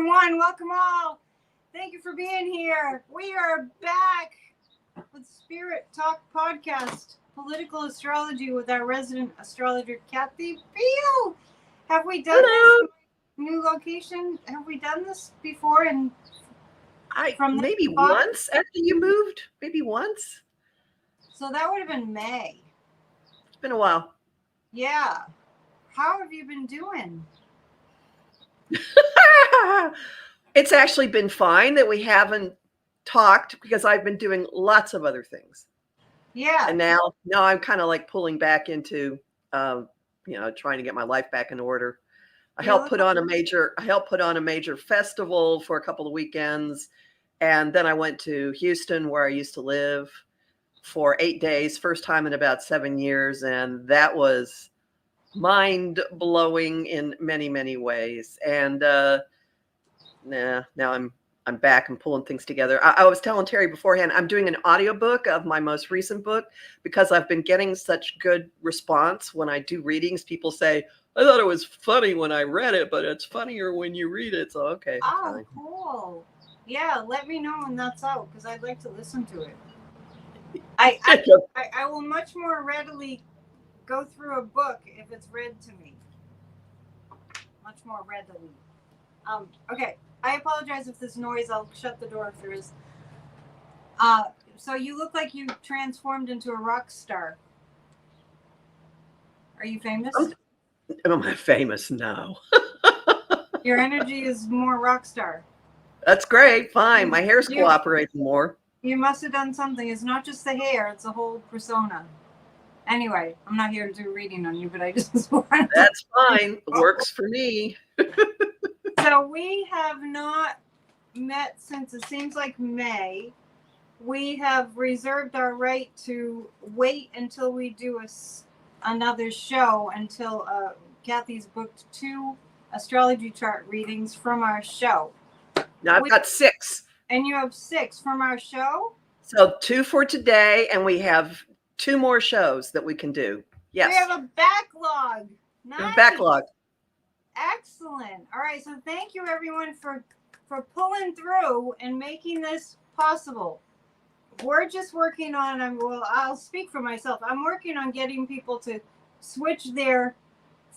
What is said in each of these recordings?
Welcome one, welcome all. Thank you for being here. We are back with Spirit Talk Podcast, Political Astrology with our resident astrologer, Kathy Peel. Have we done this new location? Have we done this before? And maybe once after you moved, maybe once. So that would have been May. It's been a while. Yeah. How have you been doing? It's actually been fine that we haven't talked because I've been doing lots of other things. Yeah. And now I'm kind of like pulling back into, trying to get my life back in order. I helped put on a major festival for a couple of weekends. And then I went to Houston, where I used to live, for 8 days, first time in about 7 years. And that was mind-blowing in many, many ways. And now I'm back and pulling things together. I was telling Terry beforehand, I'm doing an audiobook of my most recent book because I've been getting such good response when I do readings. People say, I thought it was funny when I read it, but it's funnier when you read it. So, okay. Oh, fine. Cool. Yeah, let me know when that's out because I'd like to listen to it. I will much more readily go through a book if it's read to me. Much more readily. Okay. I apologize if there's noise. I'll shut the door if there is. So you look like you transformed into a rock star. Are you famous? Am I famous? No. Your energy is more rock star. That's great. Fine. My hair's cooperating more. You must have done something. It's not just the hair. It's a whole persona. Anyway, I'm not here to do a reading on you, but I just wanted That's fine. Works for me. So we have not met since it seems like May. We have reserved our right to wait until we do another show until Kathy's booked 2 astrology chart readings from our show. Now I've got 6. And you have 6 from our show? So 2 for today, and we have 2 more shows that we can do. Yes. We have a backlog. Nice. Backlog. Excellent. All right. So thank you everyone for pulling through and making this possible. We're just working on, I'll speak for myself. I'm working on getting people to switch their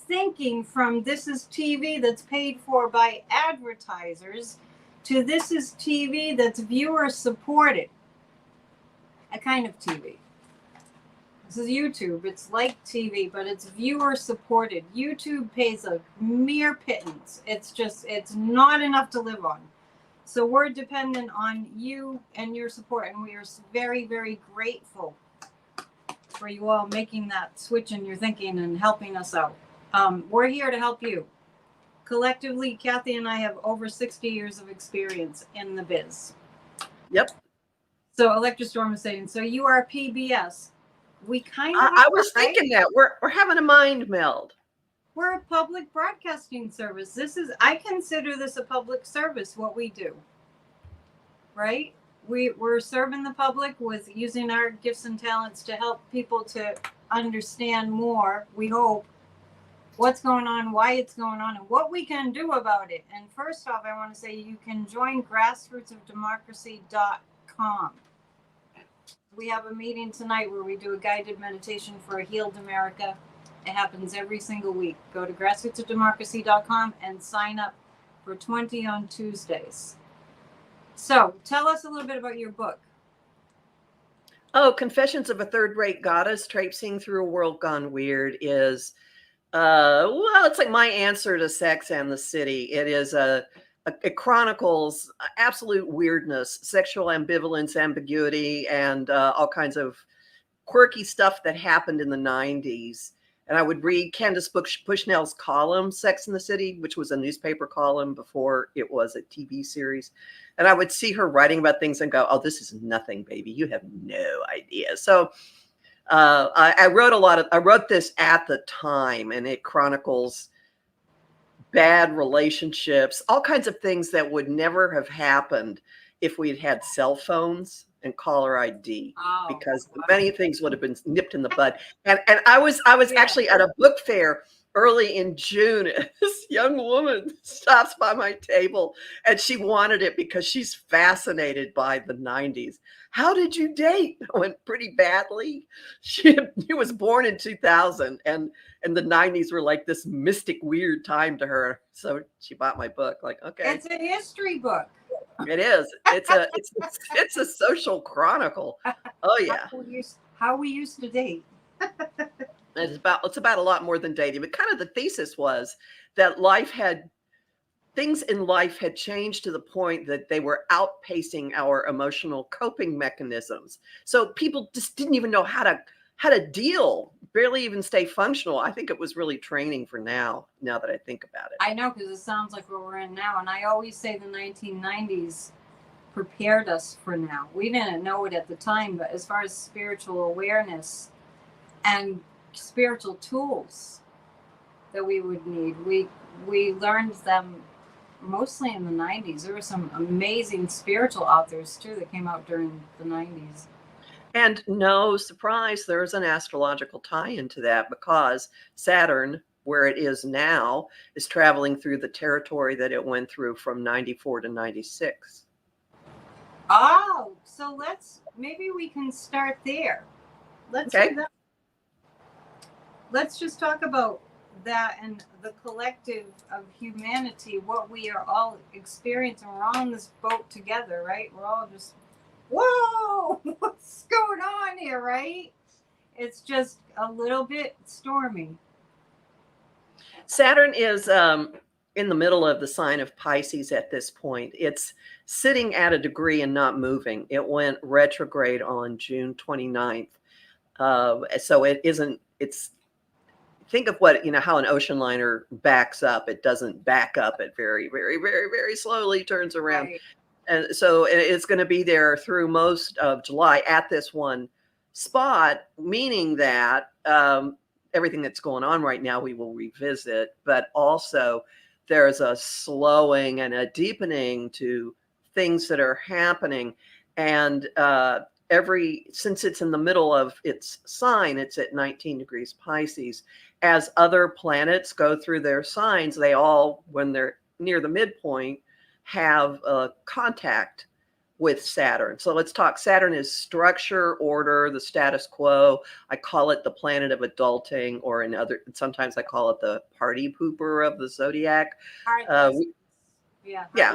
thinking from this is TV that's paid for by advertisers to this is TV that's viewer supported. A kind of TV. This is YouTube. It's like TV, but it's viewer supported. YouTube pays a mere pittance. It's not enough to live on. So we're dependent on you and your support, and we are very, very grateful for you all making that switch in your thinking and helping us out. We're here to help you. Collectively, Kathy and I have over 60 years of experience in the biz. Yep. So Electrostorm is saying, so you are PBS. We kind of I was thinking that we're having a mind meld. We're a public broadcasting service. I consider this a public service, what we do. Right? We're serving the public with using our gifts and talents to help people to understand more, we hope, what's going on, why it's going on, and what we can do about it. And first off, I want to say you can join grassrootsofdemocracy.com. We have a meeting tonight where we do a guided meditation for a healed America. It happens every single week. Go to grassrootsofdemocracy.com and sign up for 20 on Tuesdays. So tell us a little bit about your book. Oh, Confessions of a Third-Rate Goddess Traipsing Through a World Gone Weird is, it's like my answer to Sex and the City. It is it chronicles absolute weirdness, sexual ambivalence, ambiguity, and all kinds of quirky stuff that happened in the 90s. And I would read Candace Bushnell's column, Sex and the City, which was a newspaper column before it was a TV series. And I would see her writing about things and go, oh, this is nothing, baby. You have no idea. So I wrote this at the time, and it chronicles bad relationships, all kinds of things that would never have happened if we'd had cell phones and caller ID, because many things would have been nipped in the bud. And I was actually at a book fair early in June, this young woman stops by my table and she wanted it because she's fascinated by the 90s. How did you date? I went, pretty badly. She was born in 2000 and the 90s were like this mystic weird time to her. So she bought my book, like, okay. It's a history book. It is. It's a social chronicle. Oh yeah. How we used to date. It's about a lot more than dating, but kind of the thesis was that things in life had changed to the point that they were outpacing our emotional coping mechanisms. So people just didn't even know how to deal, barely even stay functional. I think it was really training for now that I think about it. I know, because it sounds like what we're in now. And I always say the 1990s prepared us for now. We didn't know it at the time, but as far as spiritual awareness and spiritual tools that we would need, we learned them mostly in the 90s. There were some amazing spiritual authors too that came out during the 90s. And no surprise, there's an astrological tie into that, because Saturn, where it is now, is traveling through the territory that it went through from 94 to 96. Oh, so maybe we can start there. Let's do that. Let's just talk about that and the collective of humanity, what we are all experiencing. We're all in this boat together, right? We're all just, whoa, what's going on here, right? It's just a little bit stormy. Saturn is in the middle of the sign of Pisces at this point. It's sitting at a degree and not moving. It went retrograde on June 29th. So think of how an ocean liner backs up. It doesn't back up. It very, very, very, very slowly turns around. Right. And so it's going to be there through most of July at this one spot, meaning that everything that's going on right now, we will revisit, but also there's a slowing and a deepening to things that are happening. And since it's in the middle of its sign, it's at 19 degrees Pisces. As other planets go through their signs, they all, when they're near the midpoint, have a contact with Saturn. So let's talk. Saturn is structure, order, the status quo. I call it the planet of adulting, or sometimes I call it the party pooper of the zodiac. Yeah.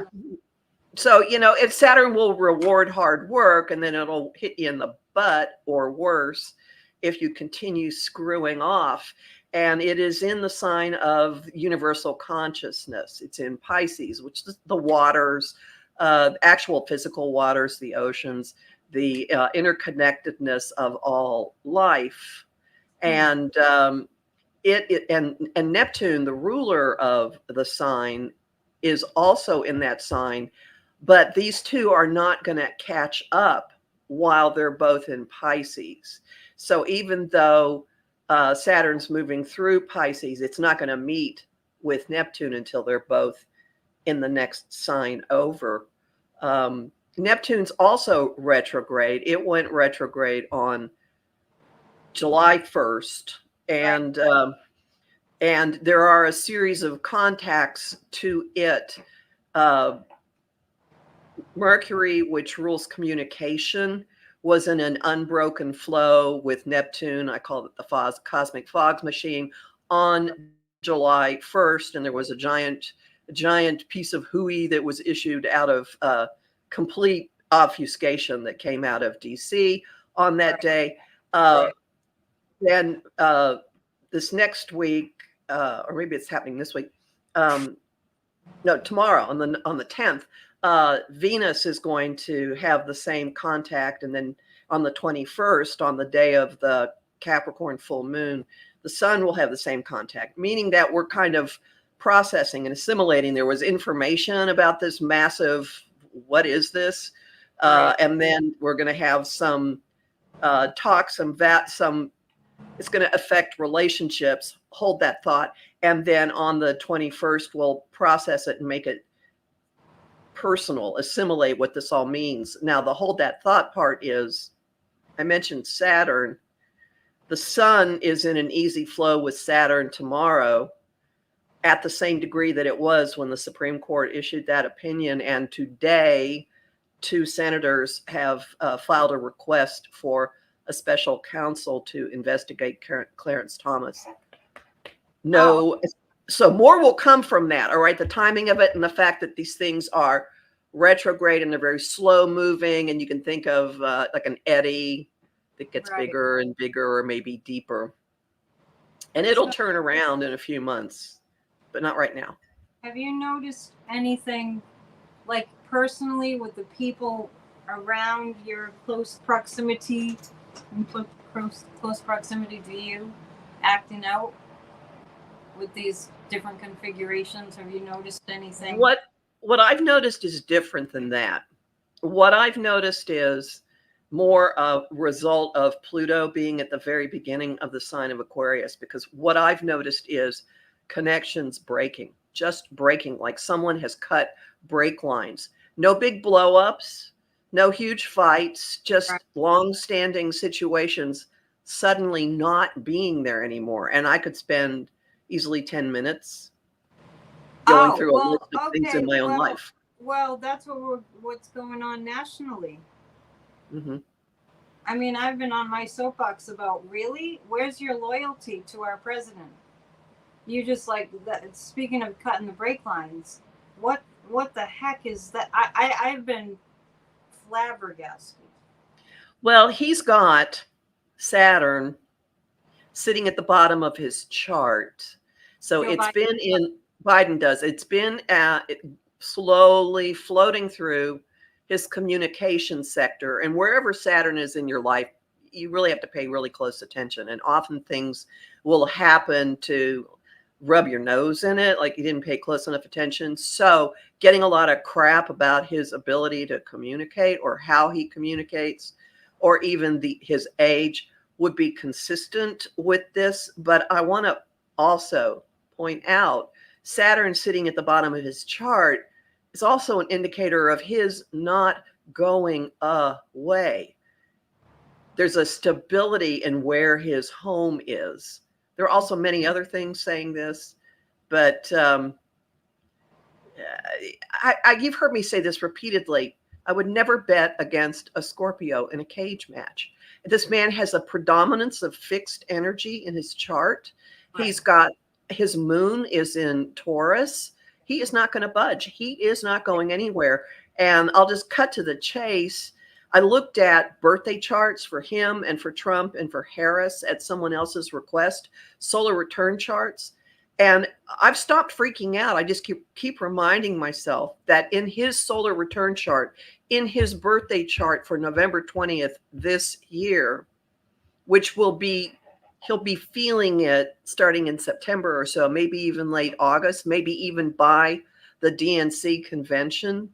So, if Saturn will reward hard work, and then it'll hit you in the butt, or worse, if you continue screwing off. And it is in the sign of universal consciousness. It's in Pisces, which is the waters, actual physical waters, the oceans, the interconnectedness of all life. And and Neptune, the ruler of the sign, is also in that sign. But these two are not going to catch up while they're both in Pisces. So even though Saturn's moving through Pisces, it's not going to meet with Neptune until they're both in the next sign over. Neptune's also retrograde. It went retrograde on July 1st. And there are a series of contacts to it. Mercury, which rules communication, was in an unbroken flow with Neptune. I call it the cosmic fog machine on July 1st. And there was a giant piece of hooey that was issued out of complete obfuscation that came out of DC on that day. Then this next week, or maybe it's happening this week. No, tomorrow on the 10th. Venus is going to have the same contact, and then on the 21st, on the day of the Capricorn full moon, the sun will have the same contact, meaning that we're kind of processing and assimilating. There was information about this massive, what is this? And then we're going to have some talk, it's going to affect relationships. Hold that thought. And then on the 21st, we'll process it and make it personal, assimilate what this all means. Now, the hold that thought part is, I mentioned Saturn. The sun is in an easy flow with Saturn tomorrow at the same degree that it was when the Supreme Court issued that opinion. And today, 2 senators have filed a request for a special counsel to investigate Clarence Thomas. No, so more will come from that. All right, the timing of it and the fact that these things are retrograde and they're very slow moving, and you can think of like an eddy that gets bigger and bigger, or maybe deeper, and it'll turn around in a few months, but not right now. Have you noticed anything, like personally, with the people around your close proximity to you, acting out with these different configurations? Have you noticed anything? What I've noticed is different than that. What I've noticed is more a result of Pluto being at the very beginning of the sign of Aquarius, because what I've noticed is connections breaking, just breaking, like someone has cut brake lines. No big blow-ups, no huge fights, just long-standing situations suddenly not being there anymore. And I could spend easily 10 minutes going through a list of things in my own life. Well, that's what's going on nationally. Mm-hmm. I mean, I've been on my soapbox about, really, where's your loyalty to our president? You just like that. Speaking of cutting the brake lines, what the heck is that? I've been flabbergasted. Well, he's got Saturn sitting at the bottom of his chart. So Biden does. It's been slowly floating through his communication sector. And wherever Saturn is in your life, you really have to pay really close attention. And often things will happen to rub your nose in it, like you didn't pay close enough attention. So getting a lot of crap about his ability to communicate, or how he communicates, or even his age would be consistent with this. But I want to also point out, Saturn sitting at the bottom of his chart is also an indicator of his not going away. There's a stability in where his home is. There are also many other things saying this, but you've heard me say this repeatedly. I would never bet against a Scorpio in a cage match. This man has a predominance of fixed energy in his chart. Right. He's got, his moon is in Taurus. He is not going to budge. He is not going anywhere. And I'll just cut to the chase. I looked at birthday charts for him and for Trump and for Harris at someone else's request, solar return charts. And I've stopped freaking out. I just keep reminding myself that in his solar return chart, in his birthday chart for November 20th this year, which will be, he'll be feeling it starting in September or so, maybe even late August, maybe even by the DNC convention.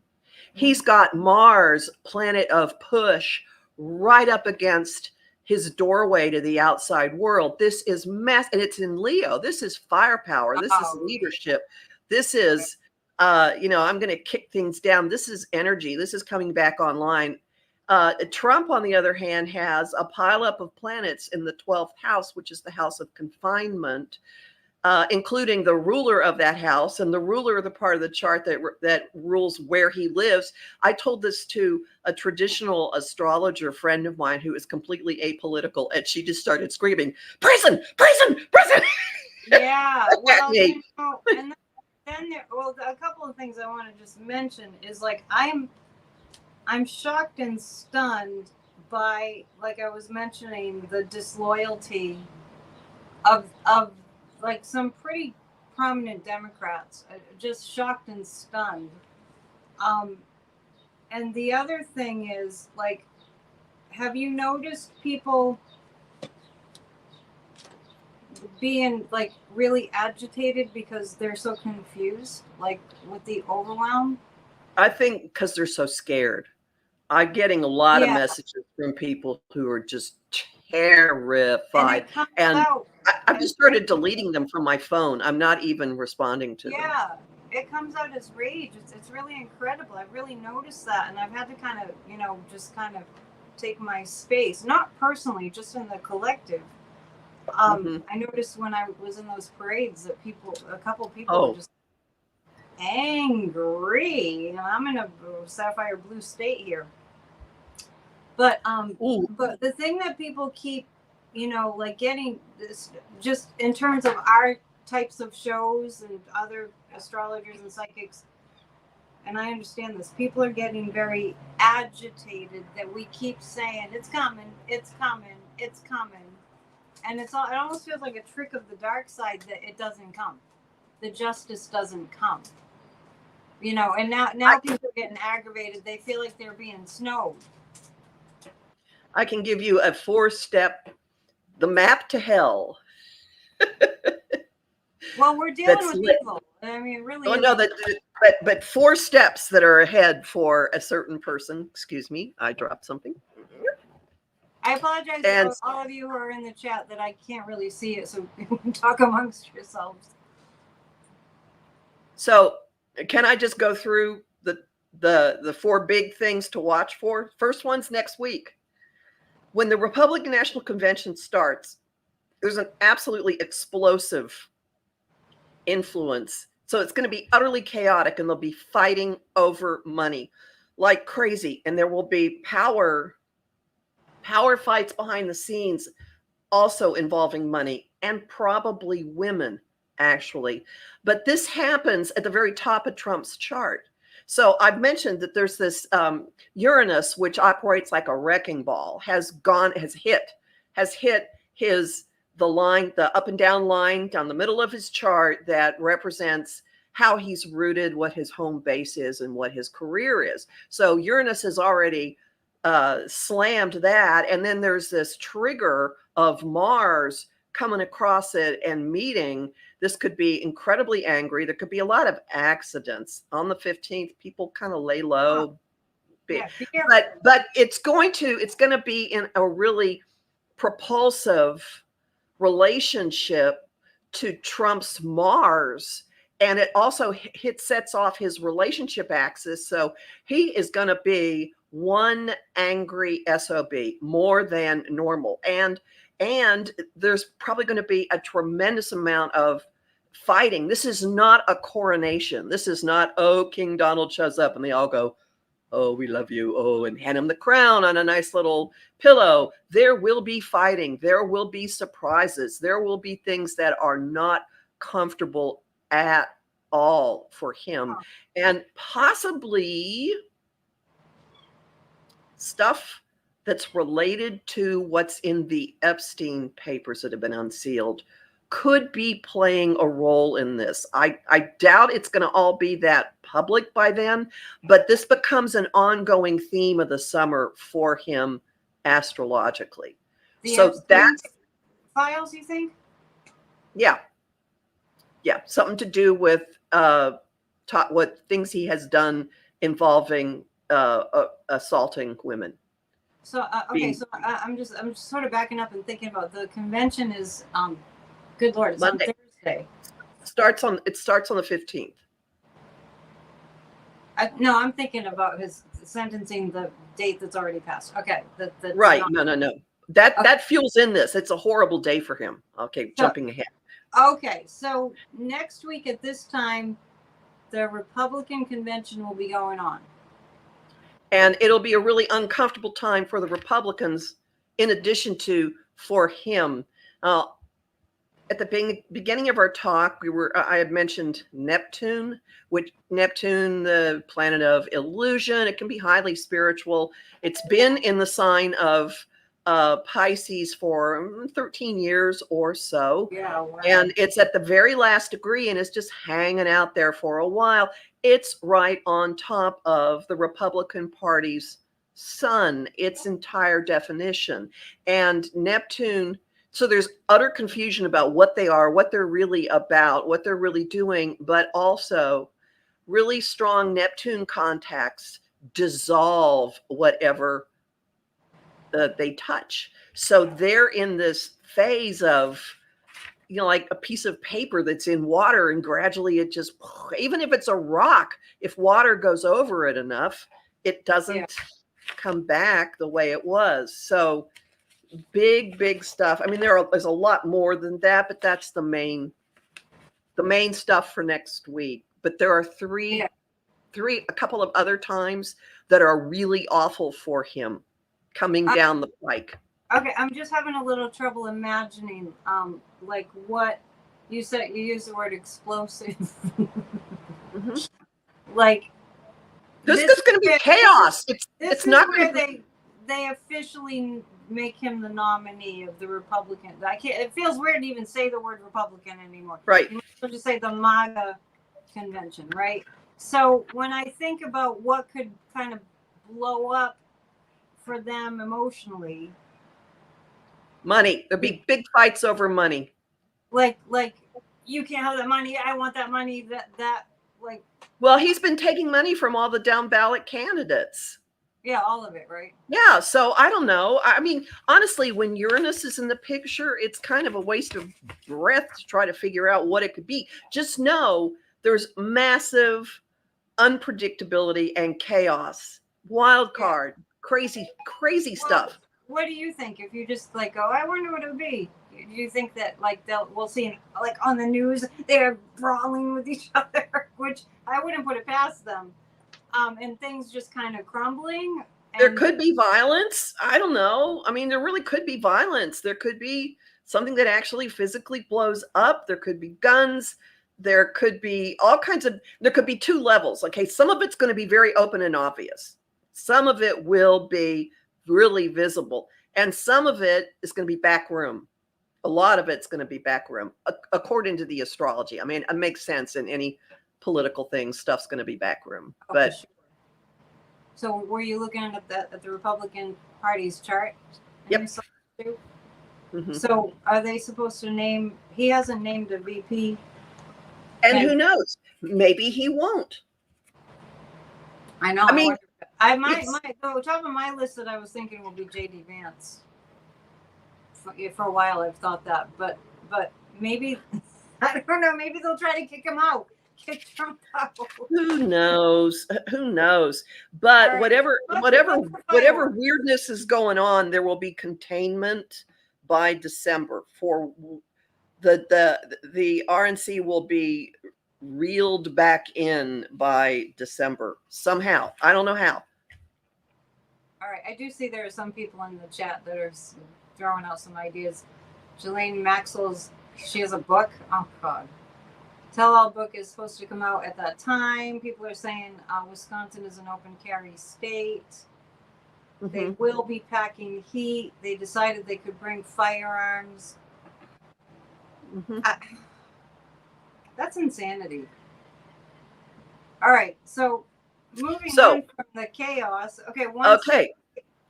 He's got Mars, planet of push, right up against his doorway to the outside world. This is and it's in Leo. This is firepower. This is leadership. This is, I'm going to kick things down. This is energy. This is coming back online. Trump, on the other hand, has a pileup of planets in the 12th house, which is the house of confinement, including the ruler of that house and the ruler of the part of the chart that rules where he lives. I told this to a traditional astrologer friend of mine who is completely apolitical, and she just started screaming, "Prison, prison, prison!" Yeah, well, and then a couple of things I want to just mention is, like, I'm shocked and stunned by, like I was mentioning, the disloyalty of like some pretty prominent Democrats. Just shocked and stunned. And the other thing is, like, have you noticed people being, like, really agitated because they're so confused, like with the overwhelm? I think because they're so scared. I'm getting a lot of messages from people who are just terrified. And I've just started deleting them from my phone. I'm not even responding to them. Yeah, it comes out as rage. It's really incredible. I've really noticed that. And I've had to kind of, just kind of take my space. Not personally, just in the collective. I noticed when I was in those parades that a couple people were just angry. And I'm in a sapphire blue state here. But but the thing that people keep, like getting this, just in terms of our types of shows and other astrologers and psychics, and I understand this, people are getting very agitated that we keep saying it's coming, it's coming, it's coming. And it almost feels like a trick of the dark side that it doesn't come. The justice doesn't come. And now people are getting aggravated. They feel like they're being snowed. I can give you a 4-step, the map to hell. Well, we're dealing with people. I mean, really. Oh, no, but 4 steps that are ahead for a certain person. Excuse me, I dropped something. I apologize to all of you who are in the chat that I can't really see it, so talk amongst yourselves. So, can I just go through the 4 big things to watch for? First one's next week. When the Republican National Convention starts, there's an absolutely explosive influence. So it's going to be utterly chaotic, and they'll be fighting over money like crazy. And there will be power fights behind the scenes also involving money, and probably women, actually. But this happens at the very top of Trump's chart. So I've mentioned that there's this Uranus, which operates like a wrecking ball, has hit the up and down line down the middle of his chart that represents how he's rooted, what his home base is, and what his career is. So Uranus has already slammed that. And then there's this trigger of Mars coming across it and meeting. This could be incredibly angry. There could be a lot of accidents. On the 15th, people kind of lay low. Yeah, but it's going to be in a really propulsive relationship to Trump's Mars. And it also sets off his relationship axis. So he is going to be one angry SOB, more than normal. And there's probably going to be a tremendous amount of fighting. This is not a coronation. This is not, oh, King Donald shows up and they all go, oh, we love you. Oh, and hand him the crown on a nice little pillow. There will be fighting. There will be surprises. There will be things that are not comfortable at all for him. And possibly stuff that's related to what's in the Epstein papers that have been unsealed could be playing a role in this. I doubt it's going to all be that public by then, but this becomes an ongoing theme of the summer for him astrologically. So that's files, you think? Yeah, something to do with what things he has done involving assaulting women. So okay, so I'm just sort of backing up and thinking about the convention is good Lord, it's Monday. On Thursday. It starts on the 15th. No, I'm thinking about his sentencing, the date that's already passed. Okay, right. No. That fuels in this. It's a horrible day for him. Okay, jumping ahead. Okay, so next week at this time, the Republican convention will be going on. And it'll be a really uncomfortable time for the Republicans, in addition to for him. At the beginning of our talk, I had mentioned Neptune, the planet of illusion. It can be highly spiritual. It's been in the sign of Pisces for 13 years or so. Yeah, wow. And it's at the very last degree, and it's just hanging out there for a while. It's right on top of the Republican Party's sun, its entire definition. And Neptune, so there's utter confusion about what they are, what they're really about, what they're really doing, but also really strong Neptune contacts dissolve whatever they touch. So they're in this phase of, like a piece of paper that's in water, and gradually it just, even if it's a rock, if water goes over it enough, it doesn't come back the way it was. So big stuff. I mean, there's a lot more than that, but that's the main stuff for next week. But there are a couple of other times that are really awful for him coming down the pike. Okay, I'm just having a little trouble imagining, like what you said. You used the word explosive. Like this is going to be chaos. It's not where they officially make him the nominee of the Republican. It feels weird to even say the word Republican anymore. Right. You might just say the MAGA convention, right? So when I think about what could kind of blow up for them emotionally, money. There'll be big fights over money. Like you can't have that money. I want that money. That like. Well, he's been taking money from all the down ballot candidates. Yeah, all of it, right? Yeah, so I don't know. I mean, honestly, when Uranus is in the picture, it's kind of a waste of breath to try to figure out what it could be. Just know there's massive unpredictability and chaos. Wild card, crazy stuff. What do you think? If you just like go, I wonder what it would be. Do you think that like we'll see like on the news they're brawling with each other, which I wouldn't put it past them, and things just kind of crumbling? There could be violence. I don't know. I mean, there really could be violence. There could be something that actually physically blows up. There could be guns. There could be all kinds of. There could be two levels. Okay, some of it's going to be very open and obvious. Some of it will be really visible, and some of it is going to be back room. A lot of it's going to be back room, according to the astrology. I mean, it makes sense in any political thing. Stuff's going to be back room. Oh, but sure. So, were you looking at the Republican Party's chart? Yep. Mm-hmm. So, are they supposed to name? He hasn't named a VP. And who knows? Maybe he won't. I know. I mean, the top of my list that I was thinking will be JD Vance. For a while, I've thought that, but maybe I don't know. Maybe they'll try to kick him out, kick Trump out. Who knows? Who knows? But right. whatever weirdness is going on, there will be containment by December. For the RNC will be reeled back in by December somehow. I don't know how. All right, I do see there are some people in the chat that are throwing out some ideas. Jelaine Maxwell's, she has a book. Oh God. Tell All book is supposed to come out at that time. People are saying Wisconsin is an open carry state. Mm-hmm. They will be packing heat. They decided they could bring firearms. Mm-hmm. That's insanity. All right, so moving on from the chaos. Okay.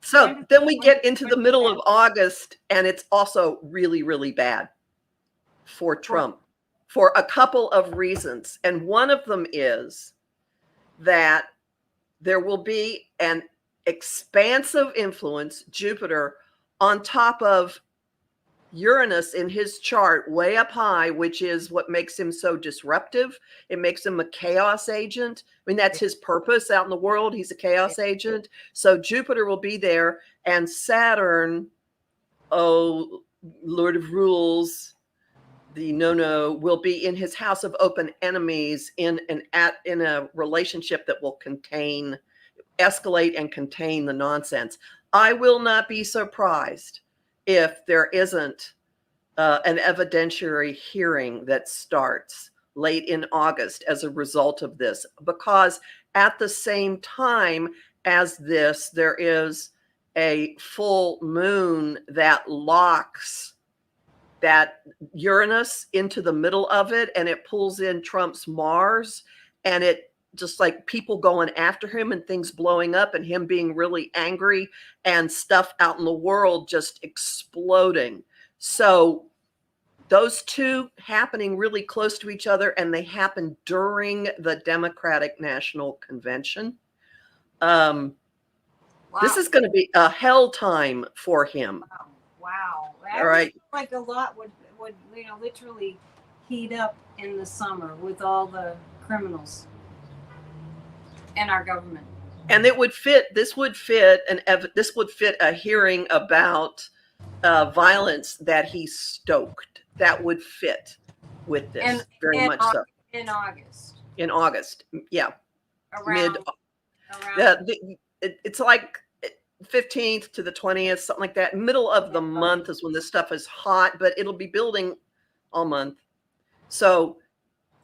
So then we get into the middle of August, and it's also really, really bad for Trump for a couple of reasons. And one of them is that there will be an expansive influence, Jupiter, on top of Uranus in his chart way up high, which is what makes him so disruptive. It makes him a chaos agent. I mean, that's his purpose out in the world. He's a chaos agent. So Jupiter will be there, and Saturn, Lord of Rules, the no, will be in his house of open enemies in a relationship that will escalate and contain the nonsense. I will not be surprised if there isn't an evidentiary hearing that starts late in August as a result of this, because at the same time as this, there is a full moon that locks that Uranus into the middle of it, and it pulls in Trump's Mars, and it just like people going after him and things blowing up and him being really angry and stuff out in the world just exploding. So those two happening really close to each other, and they happen during the Democratic National Convention. Wow. This is going to be a hell time for him. Wow. All right. Like a lot would literally heat up in the summer with all the criminals in our government. And this would fit a hearing about violence that he stoked that would fit with this And very much so. In August. In August, yeah, Around. it's like 15th to the 20th, something like that. Middle of the month is when this stuff is hot, but it'll be building all month. So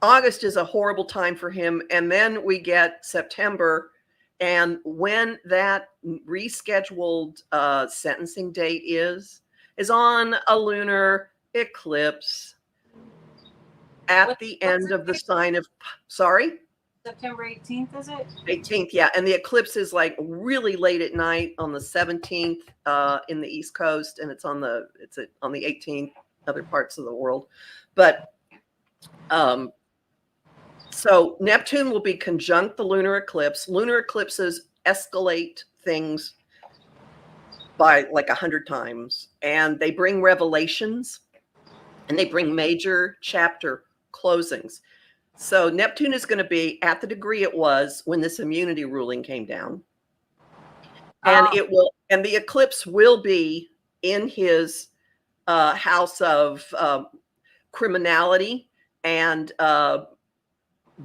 August is a horrible time for him. And then we get September. And when that rescheduled sentencing date is on a lunar eclipse at the end of the sign of, sorry? September 18th, is it? 18th, yeah. And the eclipse is like really late at night on the 17th in the East Coast, and it's on the 18th, other parts of the world. But so Neptune will be conjunct the lunar eclipse. Lunar eclipses escalate things by like 100 times, and they bring revelations, and they bring major chapter closings. So Neptune is going to be at the degree it was when this immunity ruling came down. And and the eclipse will be in his house of criminality and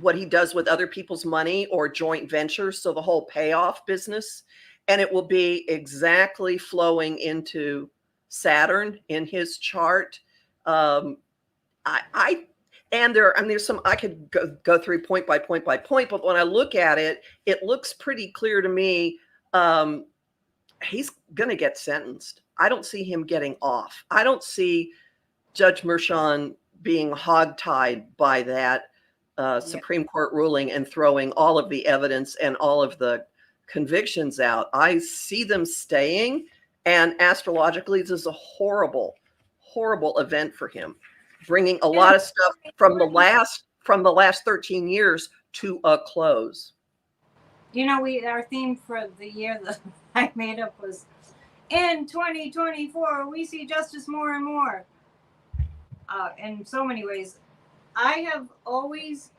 what he does with other people's money or joint ventures. So the whole payoff business. And it will be exactly flowing into Saturn in his chart. There's some, I could go through point by point by point, but when I look at it, it looks pretty clear to me. He's going to get sentenced. I don't see him getting off. I don't see Judge Mershon being hogtied by that Supreme Court ruling and throwing all of the evidence and all of the convictions out. I see them staying, and astrologically, this is a horrible, horrible event for him, bringing a lot of stuff from the last 13 years to a close. You know, our theme for the year that I made up was, in 2024, we see justice more and more. In so many ways. I have always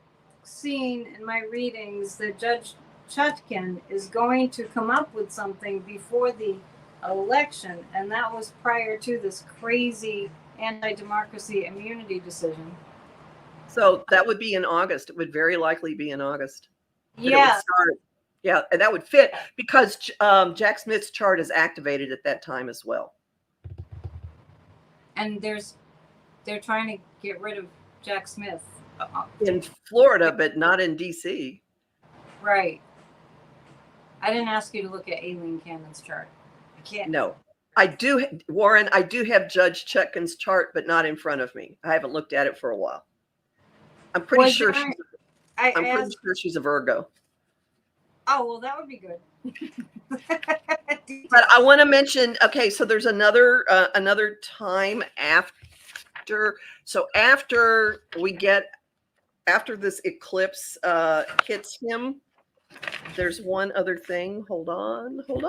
seen in my readings that Judge Chutkan is going to come up with something before the election, and that was prior to this crazy anti-democracy immunity decision. So that would be in August. It would very likely be in August. Yeah. Yeah, and that would fit because Jack Smith's chart is activated at that time as well. And they're trying to get rid of Jack Smith. In Florida, but not in DC. Right. I didn't ask you to look at Aileen Cannon's chart. I can't. No. I do, Warren, I do have Judge Chutkan's chart, but not in front of me. I haven't looked at it for a while. I'm pretty sure she's a Virgo. Oh, well, that would be good. But I want to mention, okay, so there's another time after. So after this eclipse hits him, there's one other thing. Hold on. We're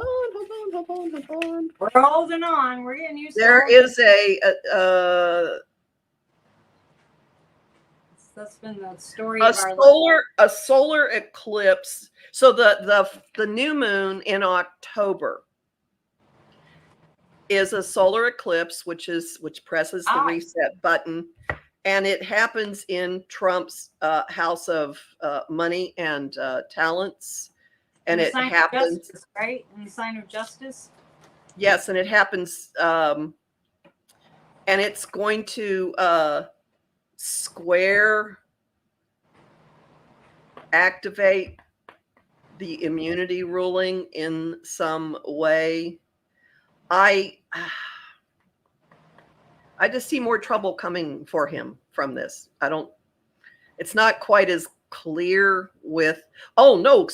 holding on. We're getting used to it. There is that's been the story a solar eclipse. So the new moon in October is a solar eclipse, which presses the reset button, and it happens in Trump's house of money and talents, and it happens justice, right in the sign of justice. Yes, and it happens, and it's going to square activate the immunity ruling in some way. I just see more trouble coming for him from this. It's not quite as clear with, no.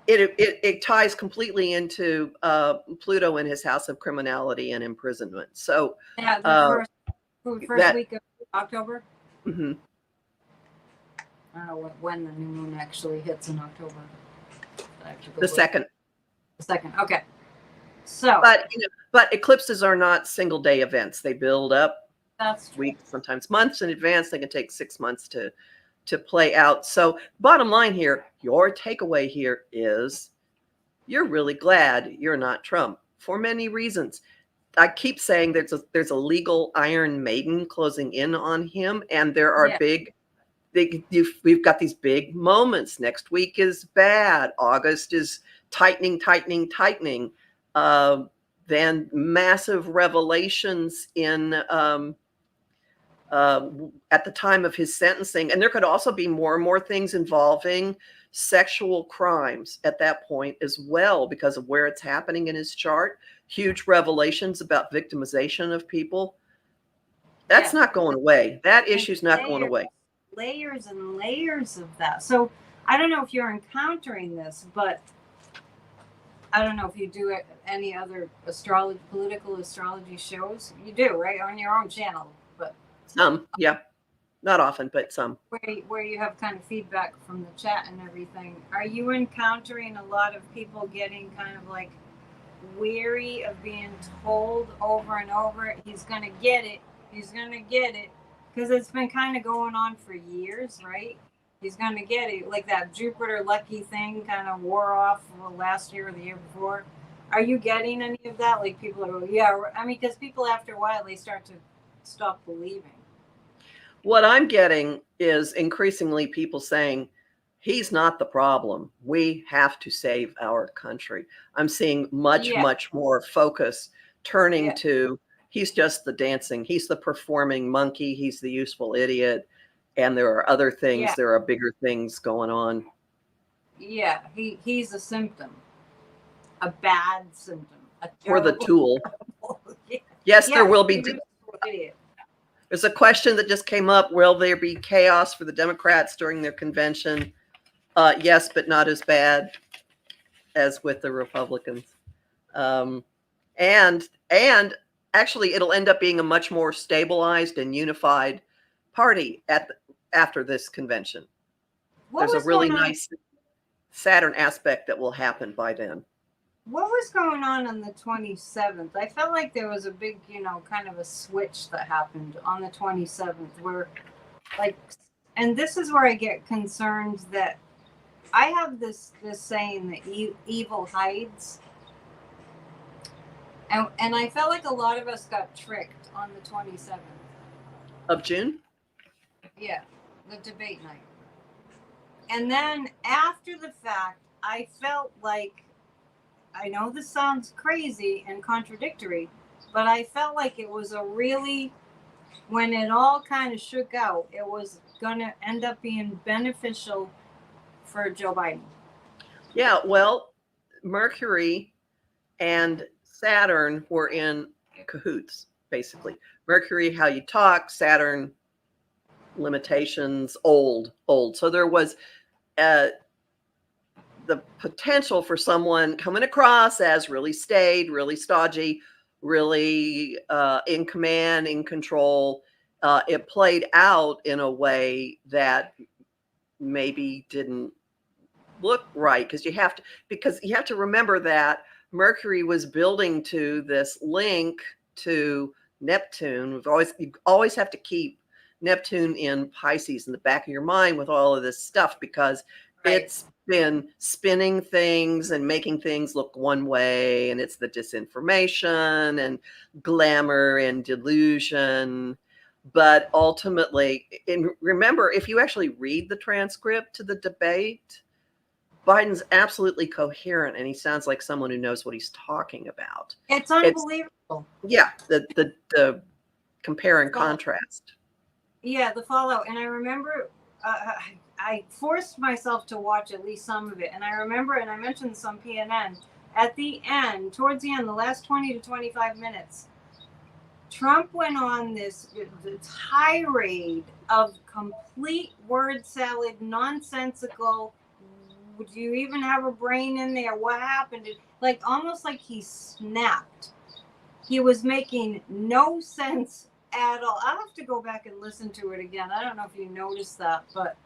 It ties completely into Pluto in his house of criminality and imprisonment. So yeah, the first week of October. Mm-hmm. I don't know when the new moon actually hits in October. The second. The second. Okay. So, but eclipses are not single day events. They build up weeks, sometimes months in advance. They can take 6 months to play out. So bottom line here, your takeaway here is you're really glad you're not Trump. for many reasons. I keep saying there's a legal Iron Maiden closing in on him, and there are we've got these big moments. Next week is bad. August is tightening, tightening, tightening. Then massive revelations in at the time of his sentencing, and there could also be more and more things involving sexual crimes at that point as well, because of where it's happening in his chart. Huge revelations about victimization of people. That's not going away. That issue's not going away. Layers and layers of that. So I don't know if you're encountering this, but I don't know if you do any other political astrology shows. You do, right? On your own channel, but some, yeah. Not often, but some. Where you have kind of feedback from the chat and everything. Are you encountering a lot of people getting kind of like weary of being told over and over, he's going to get it, he's going to get it? Because it's been kind of going on for years, right? He's going to get it. Like that Jupiter lucky thing kind of wore off last year or the year before. Are you getting any of that? Like people are, yeah, I mean, because people after a while, they start to stop believing. What I'm getting is increasingly people saying, he's not the problem. We have to save our country. I'm seeing much more focus turning to, he's just the dancing, he's the performing monkey, he's the useful idiot. And there are other things, there are bigger things going on. Yeah, he's a symptom, a bad symptom. Or the tool. Yes, there will be. There's a question that just came up. Will there be chaos for the Democrats during their convention? Yes, but not as bad as with the Republicans. And actually, it'll end up being a much more stabilized and unified party after this convention. There's a really nice Saturn aspect that will happen by then. What was going on the 27th? I felt like there was a big, kind of a switch that happened on the 27th where, like, and this is where I get concerned that I have this saying that evil hides. And I felt like a lot of us got tricked on the 27th. Of June? Yeah, the debate night. And then after the fact, I felt like, I know this sounds crazy and contradictory, but I felt like it was when it all kind of shook out, it was going to end up being beneficial for Joe Biden. Yeah, well, Mercury and Saturn were in cahoots, basically. Mercury, how you talk, Saturn, limitations, old. So there was the potential for someone coming across as really staid, really stodgy, really in command, in control. It played out in a way that maybe didn't look right, because you have to remember that Mercury was building to this link to Neptune. You always have to keep Neptune in Pisces in the back of your mind with all of this stuff, because it's been spinning things and making things look one way, and it's the disinformation and glamour and delusion. But ultimately, and remember, if you actually read the transcript to the debate, Biden's absolutely coherent, and he sounds like someone who knows what he's talking about. It's unbelievable. The compare and contrast. Yeah, the fallout. And I remember I forced myself to watch at least some of it. And I remember, and I mentioned this on PNN, at the end, towards the end, the last 20 to 25 minutes, Trump went on this tirade of complete word salad, nonsensical. Would you even have a brain in there? What happened? Like, almost like he snapped. He was making no sense at all. I'll have to go back and listen to it again. I don't know if you noticed that, but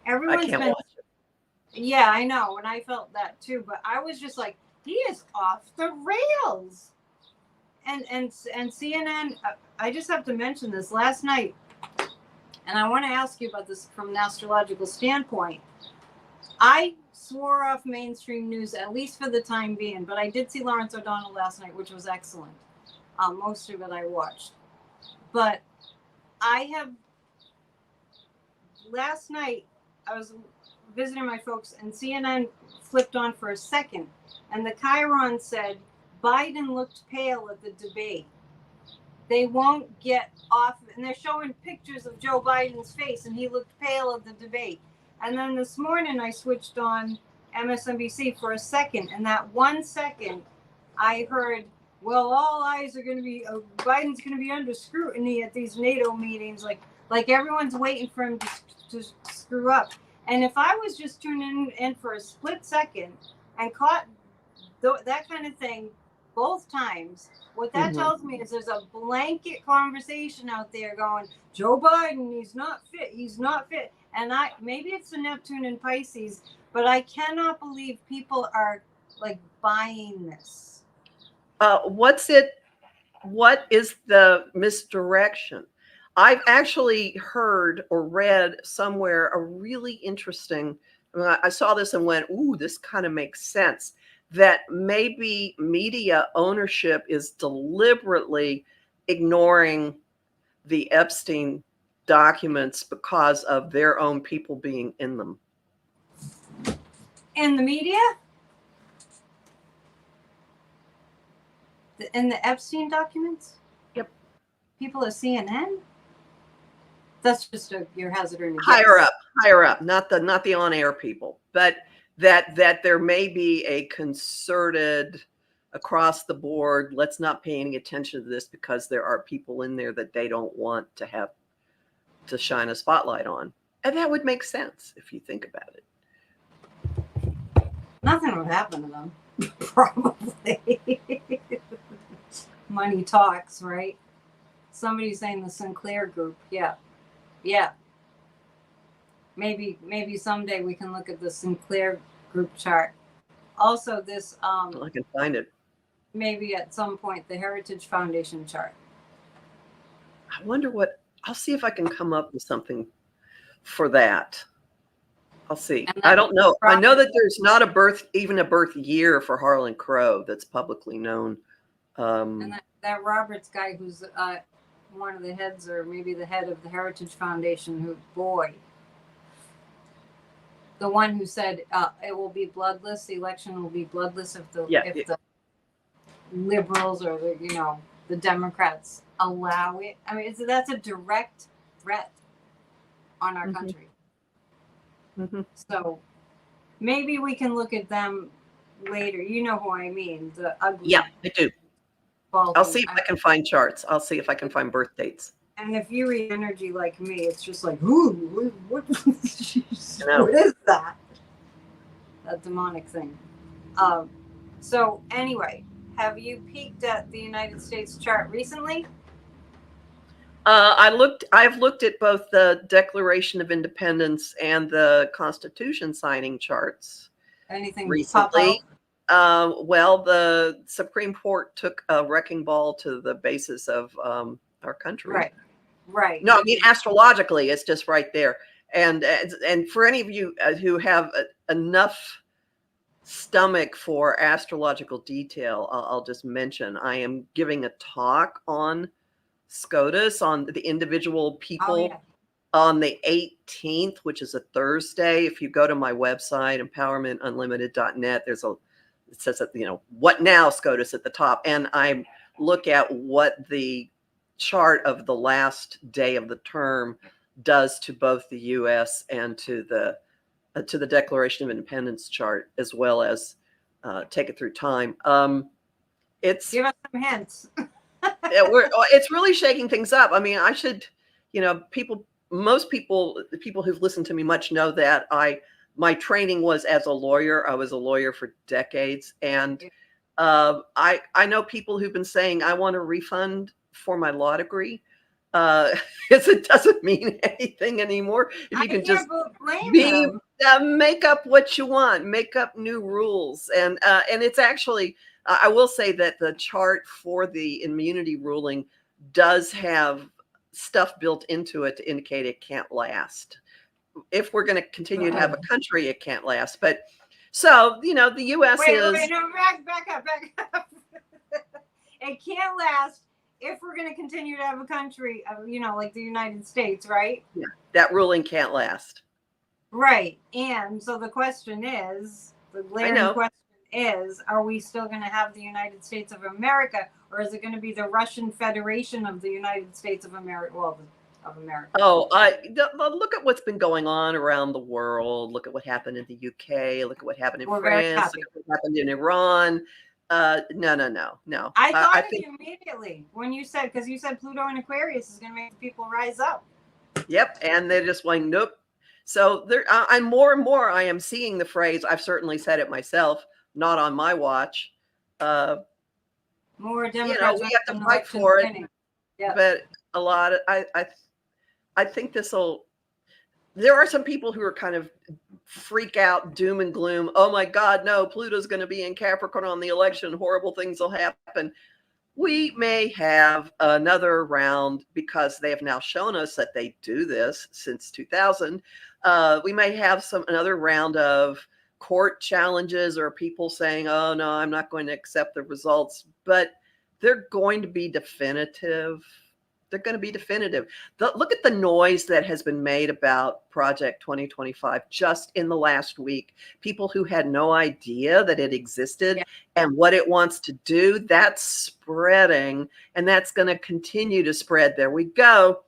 everyone's I can't watch it. Yeah, I know. And I felt that too. But I was just like, he is off the rails. And CNN, I just have to mention this last night. And I want to ask you about this from an astrological standpoint. I swore off mainstream news, at least for the time being, but I did see Lawrence O'Donnell last night, which was excellent. Most of it I watched. But last night I was visiting my folks and CNN flipped on for a second and the Chiron said Biden looked pale at the debate. They won't get off, and they're showing pictures of Joe Biden's face and he looked pale at the debate. And then this morning I switched on MSNBC for a second, and that 1 second I heard, well, all eyes are going to be, Biden's going to be under scrutiny at these NATO meetings, like everyone's waiting for him to screw up. And if I was just tuning in for a split second and caught that kind of thing both times, what that tells me is there's a blanket conversation out there going, Joe Biden, he's not fit. And maybe it's the Neptune and Pisces, but I cannot believe people are like buying this. What is the misdirection? I've actually heard or read somewhere a really interesting, I saw this and went, ooh, this kind of makes sense, that maybe media ownership is deliberately ignoring the Epstein documents because of their own people being in them. In the media? In the Epstein documents? Yep. People at CNN? That's just your hazard and higher up, not the on-air people, but that there may be a concerted across the board, let's not pay any attention to this because there are people in there that they don't want to have to shine a spotlight on. And that would make sense if you think about it. Nothing would happen to them, probably. Money talks, right? Somebody's saying the Sinclair group. Yeah. Maybe someday we can look at the Sinclair group chart. Also, this Well, I can find it. Maybe at some point the Heritage Foundation chart. I wonder I'll see if I can come up with something for that. I'll see. I don't know. I know that there's not even a birth year for Harlan Crow that's publicly known. And that Roberts guy who's one of the heads, or maybe the head of the Heritage Foundation, the one who said it will be bloodless, the election will be bloodless if the liberals or the Democrats allow it. I mean, that's a direct threat on our country. So maybe we can look at them later. You know who I mean? The ugly. Yeah, I do. I'll see if I can find charts. I'll see if I can find birth dates. And if you read energy like me, it's just like, ooh, what is that? That demonic thing. So anyway, have you peeked at the United States chart recently? I've looked at both the Declaration of Independence and the Constitution signing charts. Anything recently? Well, the Supreme Court took a wrecking ball to the basis of our country. Right. No, I mean astrologically, it's just right there. And for any of you who have enough stomach for astrological detail, I'll just mention I am giving a talk on SCOTUS, on the individual people, on the 18th, which is a Thursday. If you go to my website, empowermentunlimited.net, it says that, what now SCOTUS at the top. And I look at what the chart of the last day of the term does to both the U.S. and to the Declaration of Independence chart, as well as take it through time. Give us some hints. It's really shaking things up. I mean, I should, most people, the people who've listened to me much know that my training was as a lawyer. I was a lawyer for decades. And I know people who've been saying, I want a refund for my law degree. It doesn't mean anything anymore. If you can just make up what you want, make up new rules. And it's actually, I will say that the chart for the immunity ruling does have stuff built into it to indicate it can't last. if we're going to continue to have a country, it can't last. But so, you know, the U.S. Wait, is. no, back up. It can't last if we're going to continue to have a country, you know, like the United States, right? Yeah, that ruling can't last. Right. And so the question is, the glaring question is, are we still going to have the United States of America, or is it going to be the Russian Federation of the United States of America? Well, of America. Oh, look at what's been going on around the world. Look at what happened in the UK. Look at what happened in France. Look at what happened in Iran. No. I thought of you immediately when you said, because you said Pluto and Aquarius is going to make the people rise up. Yep, and they're just like, nope. So there, I'm more and more. I am seeing the phrase. I've certainly said it myself. Not on my watch. More Democrats. You know, we have to fight for it. Yep. But a lot of I think this will. There are some people who are kind of freak out, doom and gloom. Oh my God, no! Pluto's going to be in Capricorn on the election. Horrible things will happen. We may have another round because they have now shown us that they do this since 2000. We may have another round of court challenges or people saying, oh, no, I'm not going to accept the results. But they're going to be definitive. They're going to be definitive. Look at the noise that has been made about Project 2025 just in the last week. People who had no idea that it existed and what it wants to do, that's spreading, and that's going to continue to spread. There we go.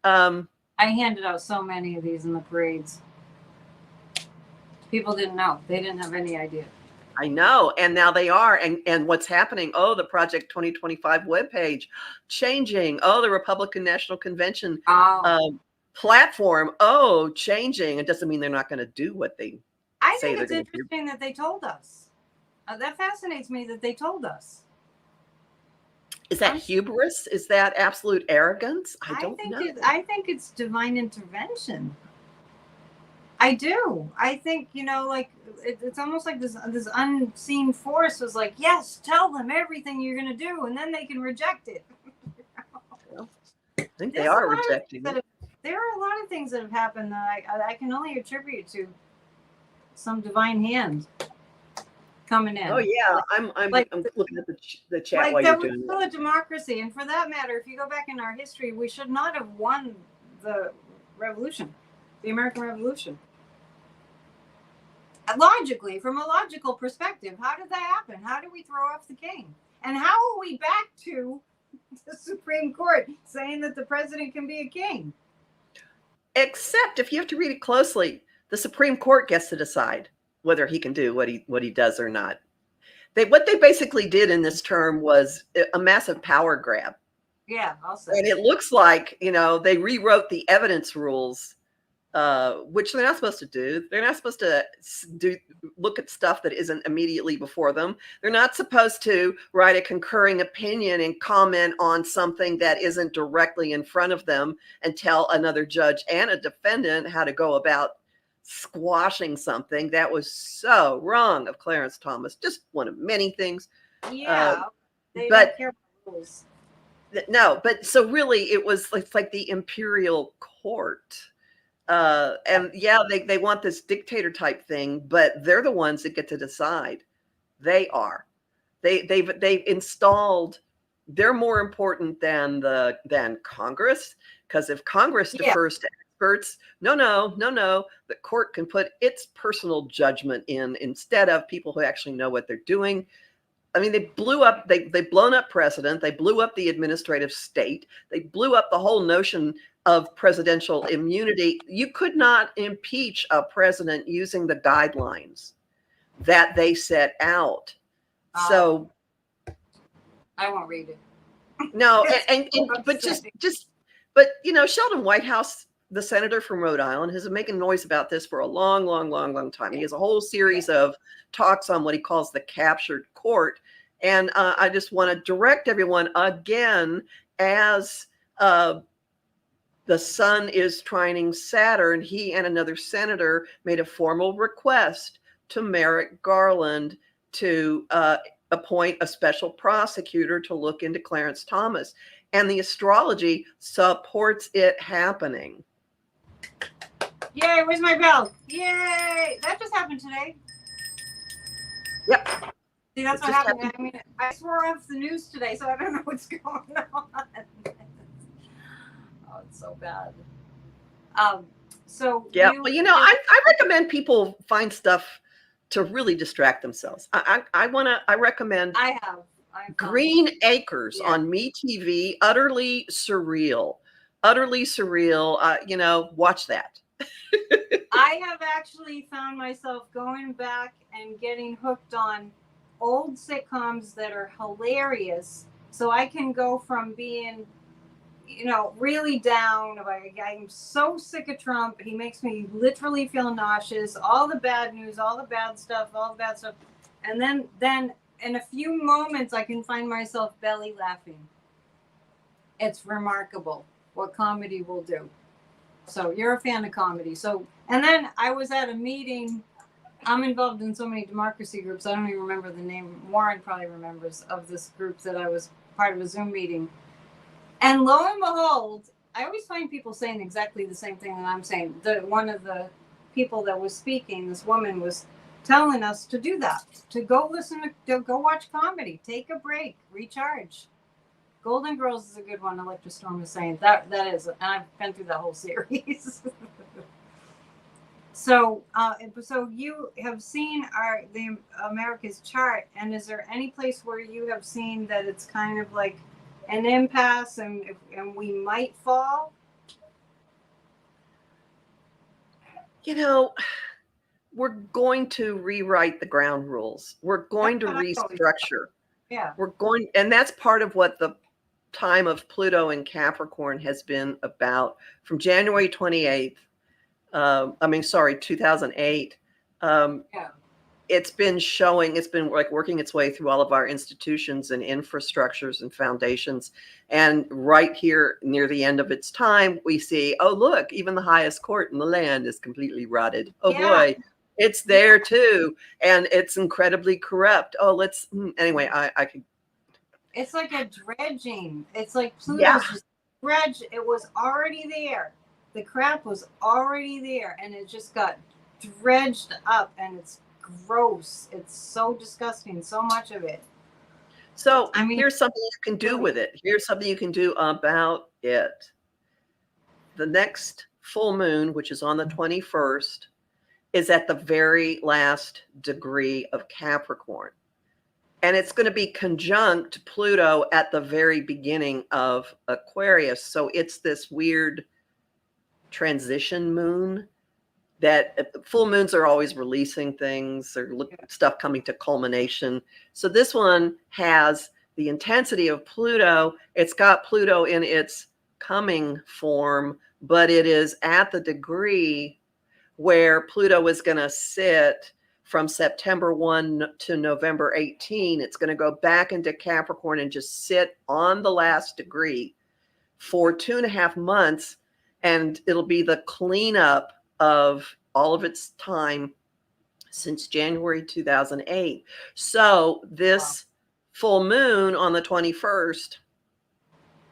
I handed out so many of these in the parades. People didn't know. They didn't have any idea. I know. And now they are. And what's happening? Oh, the Project 2025 webpage changing. Oh, the Republican National Convention platform. Oh, changing. It doesn't mean they're not going to do what they I think it's interesting that they told us. That fascinates me that they told us. Is that hubris? Is that absolute arrogance? I don't know. I think it's divine intervention. I do. I think, you know, like it's almost like this unseen force was like, yes, tell them everything you're going to do, and then they can reject it. Well, I think they are rejecting it. There are a lot of things that have happened that I can only attribute to some divine hand coming in. Oh yeah, I'm looking at the chat while you're doing it. Still a democracy, and for that matter, if you go back in our history, we should not have won the revolution, the American Revolution. Logically, from a logical perspective, how did that happen? How did we throw off the king? And how are we back to the Supreme Court saying that the president can be a king? Except if you have to read it closely, the Supreme Court gets to decide whether he can do what he does or not. What they basically did in this term was a massive power grab. Yeah, I'll say. And it looks like, you know, they rewrote the evidence rules, which they're not supposed to do. They're not supposed to look at stuff that isn't immediately before them. They're not supposed to write a concurring opinion and comment on something that isn't directly in front of them and tell another judge and a defendant how to go about squashing something. That was so wrong of Clarence Thomas. Just one of many things. Yeah, they don't care about rules. No, but so really it's like the Imperial Court. And yeah, they want this dictator type thing, but they're the ones that get to decide. They are. They've installed. They're more important than Congress, because if Congress defers to experts, no, the court can put its personal judgment in instead of people who actually know what they're doing. I mean, they've blown up precedent. They blew up the administrative state. They blew up the whole notion of presidential immunity. You could not impeach a president using the guidelines that they set out. So I won't read it. No, but you know, Sheldon Whitehouse, the senator from Rhode Island, has been making noise about this for a long time. He has a whole series of talks on what he calls the captured court. And I just want to direct everyone again, as the sun is trining Saturn, he and another senator made a formal request to Merrick Garland to appoint a special prosecutor to look into Clarence Thomas. And the astrology supports it happening. Yay, where's my bell? Yay! That just happened today. Yep. See, that's what happened. I mean, I swore off the news today, so I don't know what's going on. Oh, it's so bad. So yeah, well, I recommend people find stuff to really distract themselves. I recommend Green Acres on MeTV. Utterly surreal. Watch that. I have actually found myself going back and getting hooked on old sitcoms that are hilarious, so I can go from being really down. I'm so sick of Trump. He makes me literally feel nauseous. All the bad news, all the bad stuff. And then in a few moments, I can find myself belly laughing. It's remarkable what comedy will do. So you're a fan of comedy. And then I was at a meeting. I'm involved in so many democracy groups. I don't even remember the name. Warren probably remembers of this group that I was part of a Zoom meeting. And lo and behold, I always find people saying exactly the same thing that I'm saying. One of the people that was speaking, this woman, was telling us to do that, to go go watch comedy, take a break, recharge. Golden Girls is a good one. Electra Storm was saying that is, and I've been through that whole series. So you have seen the America's chart, and is there any place where you have seen that it's kind of like an impasse and we might fall? We're going to rewrite the ground rules. We're going to restructure. Yeah. And that's part of what the time of Pluto in Capricorn has been about from January 28th. 2008. It's been like working its way through all of our institutions and infrastructures and foundations. And right here near the end of its time, we see, oh, look, even the highest court in the land is completely rotted. Oh, boy, it's there too. And it's incredibly corrupt. Oh, anyway, I could. It's like a dredging. It's like Pluto's just dredge. It was already there. The crap was already there, and it just got dredged up, and it's gross. It's so disgusting, so much of it. So here's something you can do with it. Here's something you can do about it. The next full moon, which is on the 21st, is at the very last degree of Capricorn. And it's going to be conjunct Pluto at the very beginning of Aquarius. So it's this weird transition moon. That full moons are always releasing things or stuff coming to culmination. So this one has the intensity of Pluto. It's got Pluto in its coming form, but it is at the degree where Pluto is going to sit from September 1 to November 18. It's going to go back into Capricorn and just sit on the last degree for 2.5 months. And it'll be the cleanup of all of its time since January 2008. So this full moon on the 21st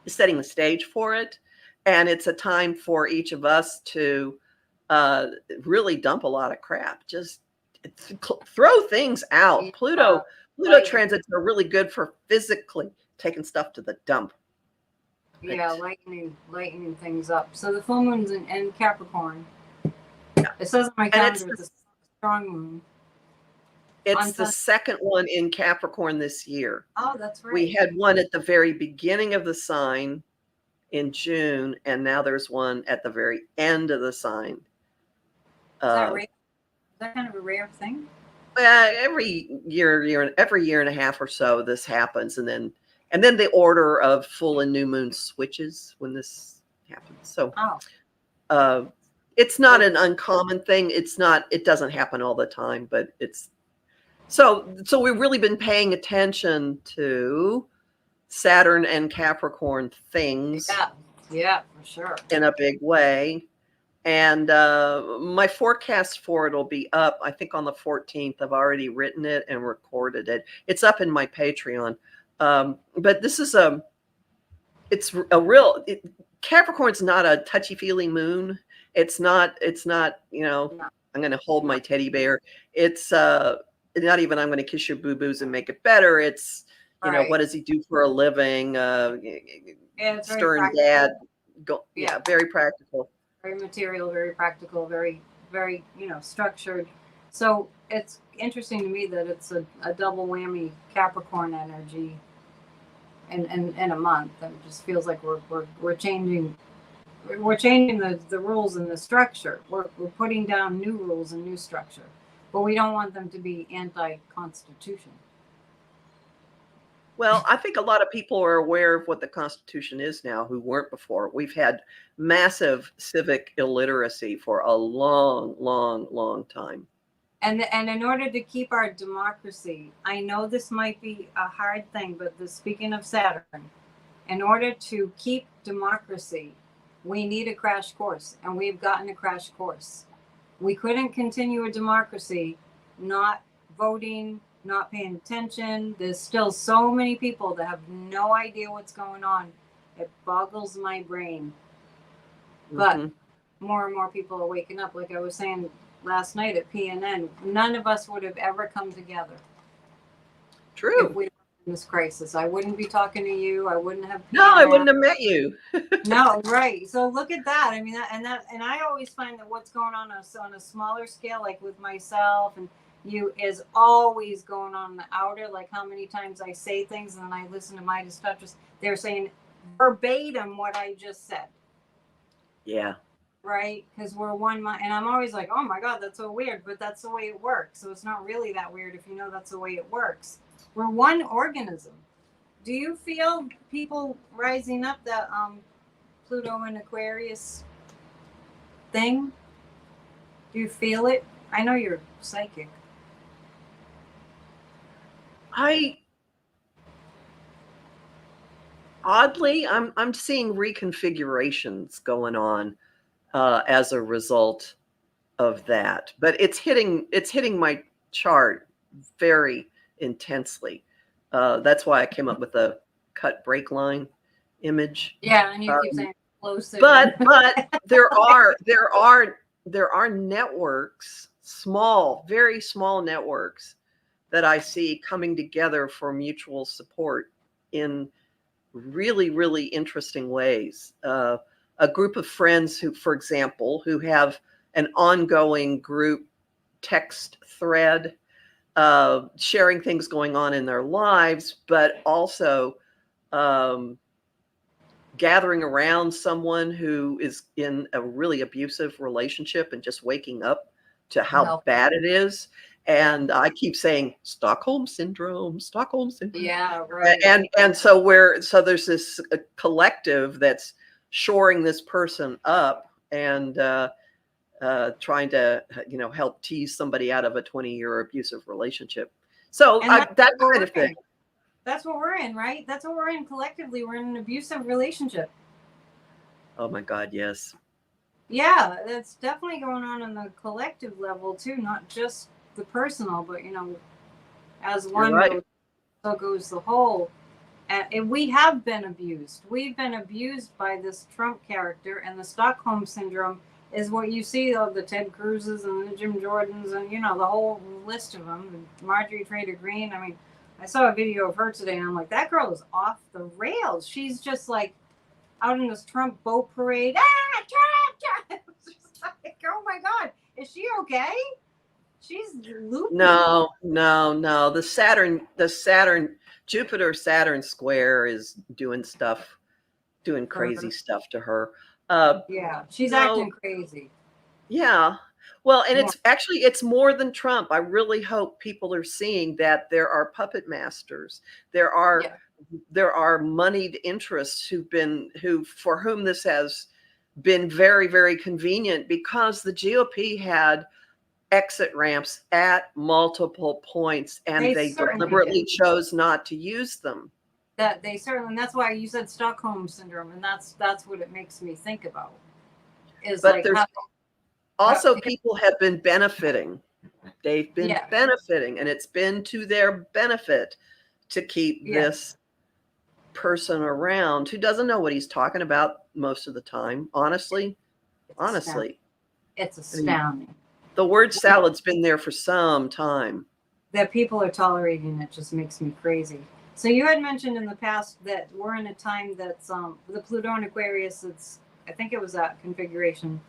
is setting the stage for it. And it's a time for each of us to really dump a lot of crap. Just throw things out. Pluto transits are really good for physically taking stuff to the dump. Yeah, lightening things up. So the full moon's in Capricorn. It says on my calendar it's a strong moon. It's the second one in Capricorn this year. Oh, that's right. We had one at the very beginning of the sign in June, and now there's one at the very end of the sign. Is that rare? Is that kind of a rare thing? Every year and a half or so, this happens, and then the order of full and new moon switches when this happens. So, it's not an uncommon thing. It doesn't happen all the time, but it's so we've really been paying attention to Saturn and Capricorn things. Yeah, for sure. In a big way. And my forecast for it will be up, I think, on the 14th. I've already written it and recorded it. It's up in my Patreon. But this is Capricorn's not a touchy-feely moon. It's not, you know, No, I'm going to hold no. my teddy bear. It's not even I'm going to kiss your boo-boos and make it better. It's, you know, what Right. does he do for a living? Yeah, it's very Stern practical. dad. Yeah, Yeah, very practical. very material, very practical, very, very, structured. So it's interesting to me that it's a double whammy Capricorn energy in a month. And it just feels like we're changing. We're changing the rules and the structure. We're putting down new rules and new structure, but we don't want them to be anti-constitution. Well, I think a lot of people are aware of what the Constitution is now who weren't before. We've had massive civic illiteracy for a long, long, long time. And in order to keep our democracy, I know this might be a hard thing, but speaking of Saturn, in order to keep democracy, we need a crash course, and we've gotten a crash course. We couldn't continue a democracy not voting, not paying attention. There's still so many people that have no idea what's going on. It boggles my brain. But Mhm. more and more people are waking up. Like I was saying last night at PNN, none of us would have ever come together if True. we were in this crisis. I wouldn't be talking to you. I wouldn't have No, I PNN. wouldn't have met you. No, right. So look at that. I mean, and I always find that what's going on a smaller scale, like with myself and you, is always going on in the outer. Like how many times I say things and then I listen to my dispatchers, they're saying verbatim what I just said. Yeah. Right? Because we're one mind, and I'm always like, oh my God, that's so weird, but that's the way it works. So it's not really that weird if you know that's the way it works. We're one organism. Do you feel people rising up the Pluto and Aquarius thing? Do you feel it? I know you're psychic. Oddly, I'm seeing reconfigurations going on as a result of that, but it's hitting my chart very intensely. That's why I came up with a cut break line image. Yeah, and you Uh, keep saying explosive. but there are networks, small, very small networks that I see coming together for mutual support in really, really interesting ways. A group of friends who, for example, who have an ongoing group text thread, sharing things going on in their lives, but also um, gathering around someone who is in a really abusive relationship and just waking up to how Help. bad it is. And I keep saying Stockholm syndrome, Stockholm syndrome. Yeah, right. And so there's this collective that's shoring this person up and trying to help tease somebody out of a 20-year abusive relationship. So And that kind of thing. That's what we're in, right? That's what we're in collectively. We're in an abusive relationship. Oh my God, yes. Yeah, that's definitely going on the collective level too, not just the personal, but as one right. goes, so goes the whole. And we have been abused. We've been abused by this Trump character, and the Stockholm syndrome is what you see of the Ted Cruzes and the Jim Jordans and the whole list of them. Marjorie Trader Green. I mean, I saw a video of her today, and I'm like, that girl is off the rails. She's just like out in this Trump boat parade. Ah, Trump! It's just like, oh my God, is she okay? She's loopy. No. The Jupiter Saturn square is doing crazy stuff to her. Yeah, she's no, acting crazy. Yeah. Well, and it's more than Trump. I really hope people are seeing that there are puppet masters. There are moneyed interests for whom this has been very, very convenient because the GOP had exit ramps at multiple points and they deliberately chose not to use them. That they certainly, and that's why you said Stockholm syndrome, and that's what it makes me think about. But there's also people have been benefiting. They've been benefiting, and it's been to their benefit to keep this person around who doesn't know what he's talking about most of the time. Honestly. It's I mean, astounding. the word salad's been there for some time. That people are tolerating it just makes me crazy. So you had mentioned in the past that we're in a time that's the Pluto and Aquarius. It's, I think it was that configuration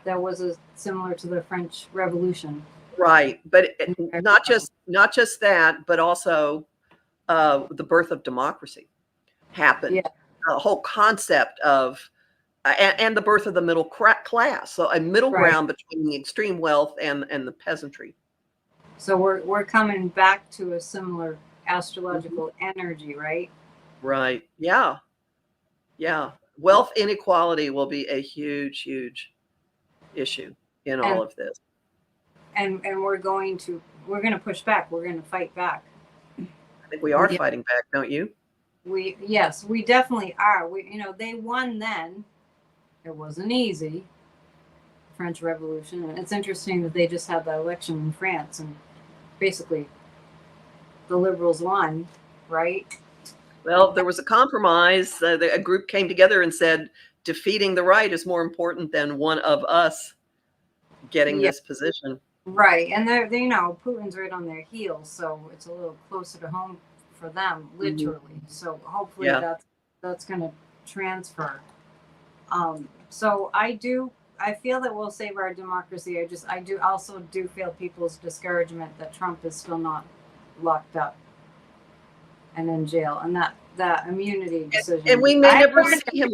that was similar to the French Revolution. Right, but not just that, but also the birth of democracy happened. Yeah. The whole concept of and the birth of the middle class, so a middle Right. ground between the extreme wealth and the peasantry. So we're coming back to a similar astrological energy, right? Right. Yeah. Yeah. Wealth inequality will be a huge, huge issue in all And of this. and we're going to push back. We're going to fight back. I think we are Yeah. fighting back, don't you? Yes, we definitely are. They won then. It wasn't easy. French Revolution, and it's interesting that they just had that election in France, and basically the liberals won, right? Well, there was a compromise. A group came together and said, defeating the right is more important than one of us getting this position. Right, and they Putin's right on their heels, so it's a little closer to home for them, literally. So hopefully that's going to transfer. So I feel that we'll save our democracy. I do also feel people's discouragement that Trump is still not locked up and in jail, and that immunity decision. And we may never see him.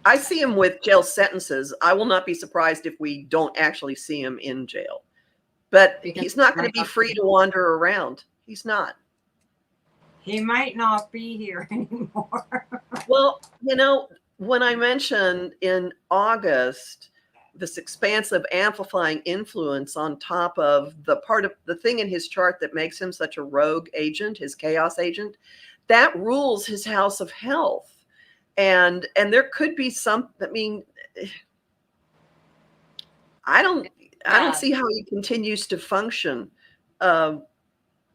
I see him with jail sentences. I will not be surprised if we don't actually see him in jail. But he's not going to be free to wander around. He's not. He might not be here anymore. Well, when I mentioned in August this expansive amplifying influence on top of the part of the thing in his chart that makes him such a rogue agent, his chaos agent, that rules his house of health. And there could be some, I mean, I don't see how he continues to function. And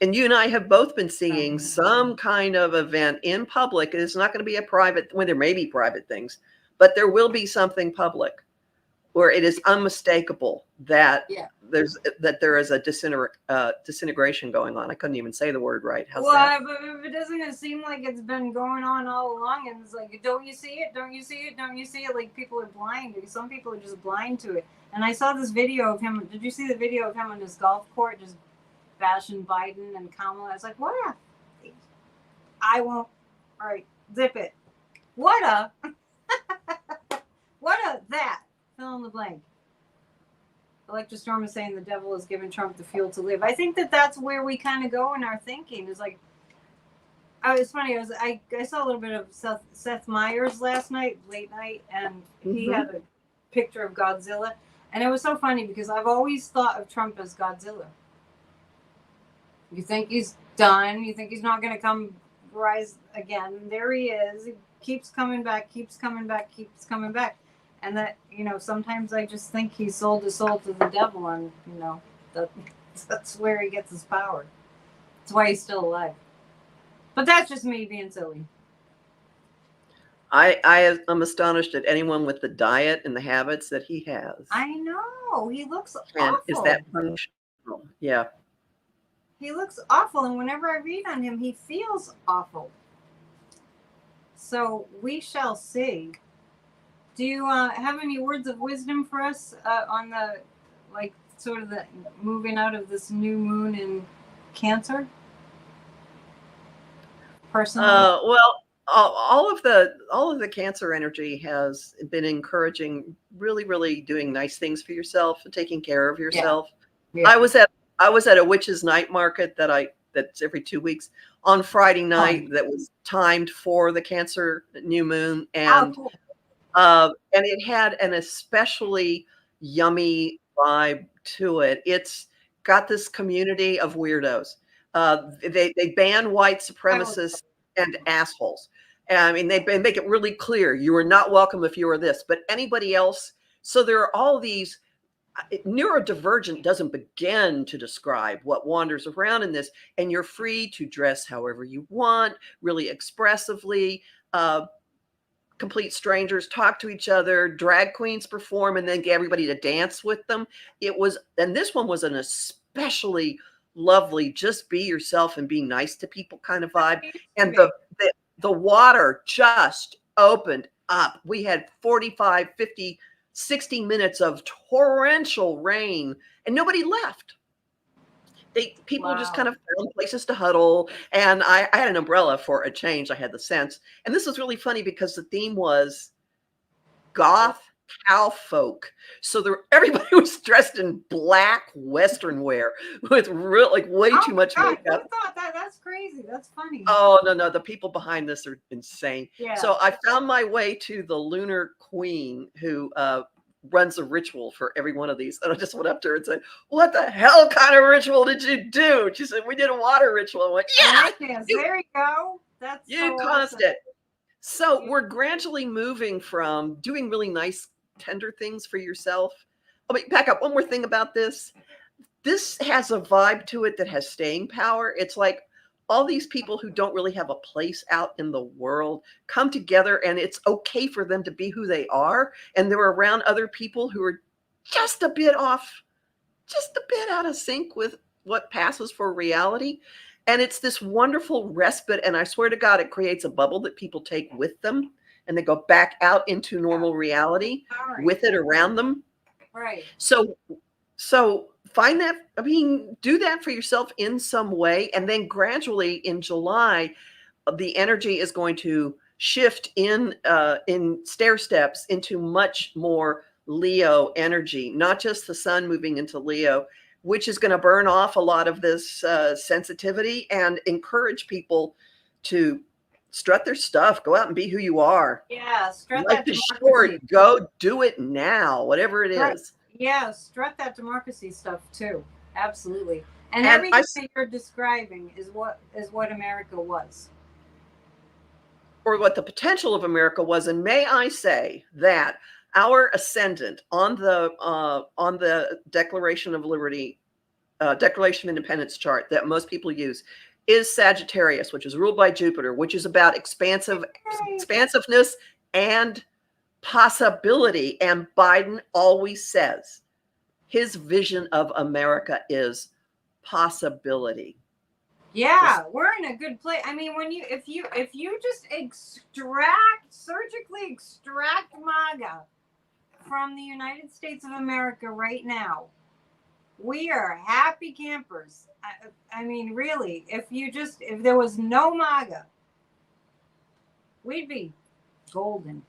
you and I have both been seeing some kind of event in public. It's not going to be a private, well, there may be private things, but there will be something public where it is unmistakable that there is a disintegration going on. I couldn't even say the word right. How's that? But it doesn't seem like it's been going on all along, and it's like, don't you see it? Don't you see it? Don't you see it? Like, people are blind. Some people are just blind to it. And I saw this video of him. Did you see the video of him on his golf court just bashing Biden and Kamala? I was like, what a... I won't... All right, zip it. What a... what a... that. Fill in the blank. Electrostorm is saying the devil has given Trump the fuel to live. I think that's where we kind of go in our thinking. Is like, it's funny. I saw a little bit of Seth Meyers last night, late night, and he had a picture of Godzilla, and it was so funny because I've always thought of Trump as Godzilla. You think he's done? You think he's not going to come rise again? There he is. He keeps coming back. Keeps coming back. Keeps coming back. And that, sometimes I just think he sold his soul to the devil, and, that's where he gets his power. That's why he's still alive. But that's just me being silly. I am astonished at anyone with the diet and the habits that he has. I know. He looks and awful. Is that functional? Yeah. He looks awful, and whenever I read on him, he feels awful. So we shall see. Do you have any words of wisdom for us on the, sort of the moving out of this new moon in Cancer? Personally? Well, all of the Cancer energy has been encouraging, really, really doing nice things for yourself and taking care of yourself. Yeah. I was at a witch's night market that's every 2 weeks on Friday night that was timed for the Cancer new moon, and cool. And it had an especially yummy vibe to it. It's got this community of weirdos. They ban white supremacists and assholes. And I mean, they make it really clear you are not welcome if you are this, but anybody else. So there are all these. Neurodivergent doesn't begin to describe what wanders around in this, and you're free to dress however you want, really expressively. complete strangers talk to each other, drag queens perform, and then get everybody to dance with them. And this one was an especially lovely, just be yourself and be nice to people kind of vibe. And the water just opened up. We had 45, 50, 60 minutes of torrential rain and nobody left. People just kind of found places to huddle. And I had an umbrella for a change. I had the sense. And this was really funny because the theme was goth cowfolk. So everybody was dressed in black Western wear with way too much makeup. That's crazy. That's funny. Oh, no. The people behind this are insane. Yeah. So I found my way to the Lunar Queen who runs a ritual for every one of these. And I just went up to her and said, what the hell kind of ritual did you do? She said, we did a water ritual. I went, yeah. There you go. That's you caused it. So we're gradually moving from doing really nice, tender things for yourself. Oh, wait, back up. One more thing about this. This has a vibe to it that has staying power. It's like all these people who don't really have a place out in the world come together, and it's okay for them to be who they are. And they're around other people who are just a bit off, just a bit out of sync with what passes for reality. And it's this wonderful respite. And I swear to God, it creates a bubble that people take with them and they go back out into normal reality with it around them. Right. So find that, do that for yourself in some way. And then gradually in July, the energy is going to shift in stair steps into much more Leo energy, not just the sun moving into Leo, which is going to burn off a lot of this sensitivity and encourage people to strut their stuff, go out and be who you are. Yeah, strut Life is short. Go do it now, whatever it is. Yeah, strut that democracy stuff too. Absolutely. And everything that you're describing is what America was. Or what the potential of America was. And may I say that our ascendant on the Declaration of Liberty, Declaration of Independence chart that most people use is Sagittarius, which is ruled by Jupiter, which is about expansiveness and possibility. And Biden always says his vision of America is possibility. Yeah, we're in a good place. I mean, if you just surgically extract MAGA from the United States of America right now, we are happy campers. I mean, really, if there was no MAGA, we'd be golden.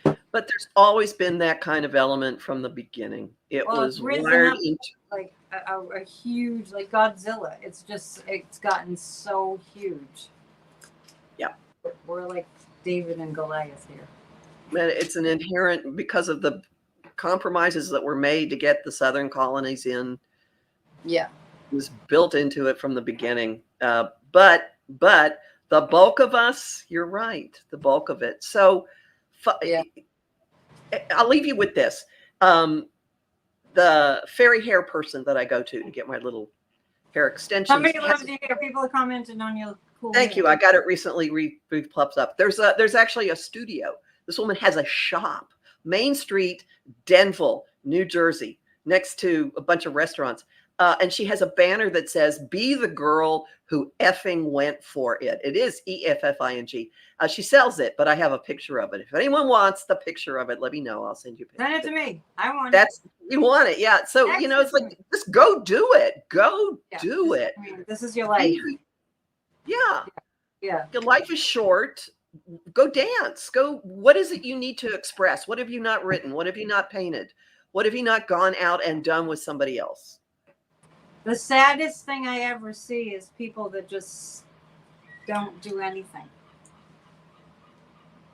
But there's always been that kind of element from the beginning. It was wired into like a huge, like Godzilla. It's gotten so huge. Yeah. We're like David and Goliath here. And it's an inherent, because of the compromises that were made to get the southern colonies in. Yeah. It was built into it from the beginning. But the bulk of us, you're right, the bulk of it. So yeah. I'll leave you with this. The fairy hair person that I go to get my little hair extensions. Somebody loves your hair. People have commented on your cool Thank hair. you. I got it recently replumped up. There's actually a studio. This woman has a shop, Main Street, Denville, New Jersey, next to a bunch of restaurants. And she has a banner that says, "Be the girl who effing went for it." It is EFFING. She sells it, but I have a picture of it. If anyone wants the picture of it, let me know. I'll send you a picture. Send it to me. I want it. You want it. Yeah. So, it's like, just go do it. Do it. I mean, this is your life. Yeah. Yeah. Your life is short. Go dance. What is it you need to express? What have you not written? What have you not painted? What have you not gone out and done with somebody else? The saddest thing I ever see is people that just don't do anything.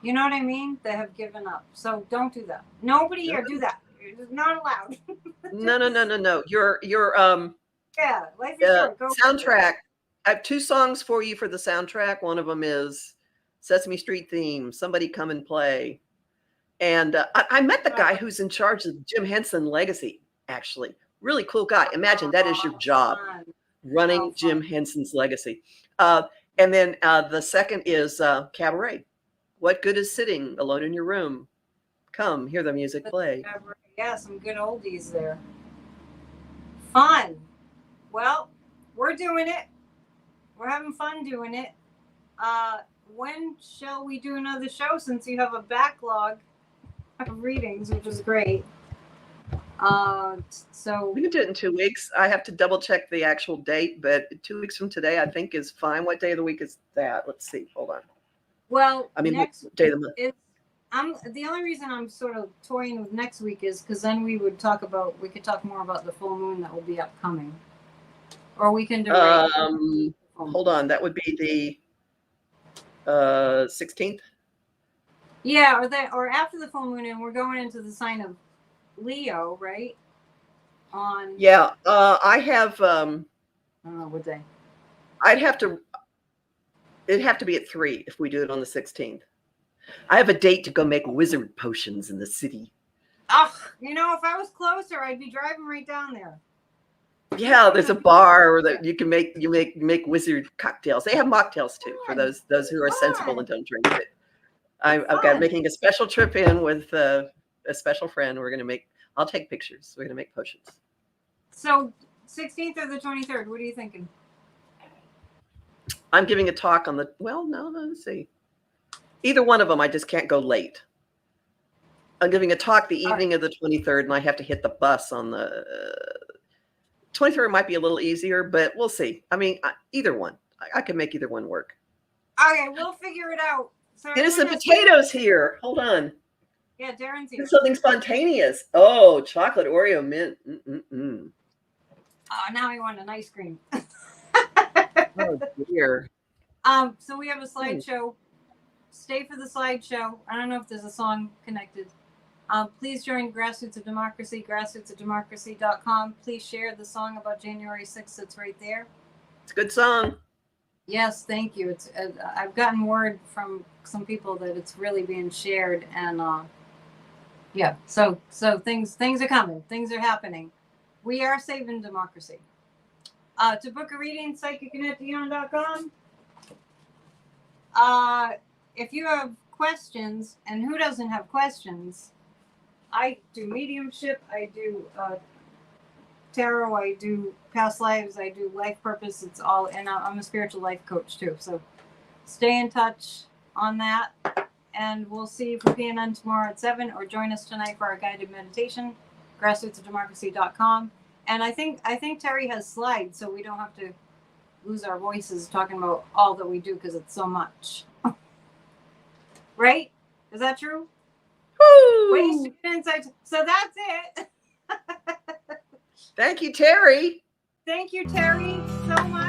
You know what I mean? They have given up. So don't do that. Nobody here do that. You're not allowed. No. Your yeah, life is short. Go soundtrack. I have 2 songs for you for the soundtrack. One of them is Sesame Street theme. Somebody come and play. And I met the guy who's in charge of Jim Henson Legacy, actually. Really cool guy. Imagine that is your job, running Jim Henson's legacy. And then the second is Cabaret. What good is sitting alone in your room? Come, hear the music play. Yeah, some good oldies there. Fun. Well, we're doing it. We're having fun doing it. When shall we do another show, since you have a backlog of readings, which is great? So we can do it in 2 weeks. I have to double check the actual date, but 2 weeks from today, I think, is fine. What day of the week is that? Let's see. Hold on. Well, I mean, next what day of the month? The only reason I'm sort of toying with next week is because then we could talk more about the full moon that will be upcoming, or we can do hold on. That would be the 16th. Yeah, or after the full moon, and we're going into the sign of Leo, right? Yeah, I have. I don't know what day. It'd have to be at 3 if we do it on the 16th. I have a date to go make wizard potions in the city. Oh, if I was closer, I'd be driving right down there. Yeah, there's a bar that you can make wizard cocktails. They have mocktails too for those who are sensible and don't drink it. I've got making a special trip in with a special friend. I'll take pictures. We're gonna make potions. So 16th or the 23rd? What are you thinking? I'm giving a talk on let's see. Either one of them, I just can't go late. I'm giving a talk the evening of the 23rd, and I have to hit the bus on the 23rd. Might be a little easier, but we'll see. I mean, either one. I can make either one work. Okay, we'll figure it out. So Innocent Potatoes here. Hold on. Yeah, Darren's here. Something spontaneous. Oh, chocolate Oreo mint. Mm-mm-mm. Oh, now I want an ice cream. Oh dear. So we have a slideshow. Stay for the slideshow. I don't know if there's a song connected. Please join Grassroots of Democracy, grassrootsofdemocracy.com. Please share the song about January 6th. It's right there. It's a good song. Yes, thank you. It's I've gotten word from some people that it's really being shared, and yeah. So things are coming. Things are happening. We are saving democracy. To book a reading, psychicannetbeyond.com. If you have questions, and who doesn't have questions? I do mediumship. I do tarot. I do past lives. I do life purpose. It's all, and I'm a spiritual life coach too. So stay in touch on that, and we'll see if we can end tomorrow at 7, or join us tonight for our guided meditation. Grassrootsofdemocracy.com. And I think Terry has slides, so we don't have to lose our voices talking about all that we do, because it's so much. Right? Is that true? Wait, so that's it. Thank you, Terry. Thank you, Terry, so much.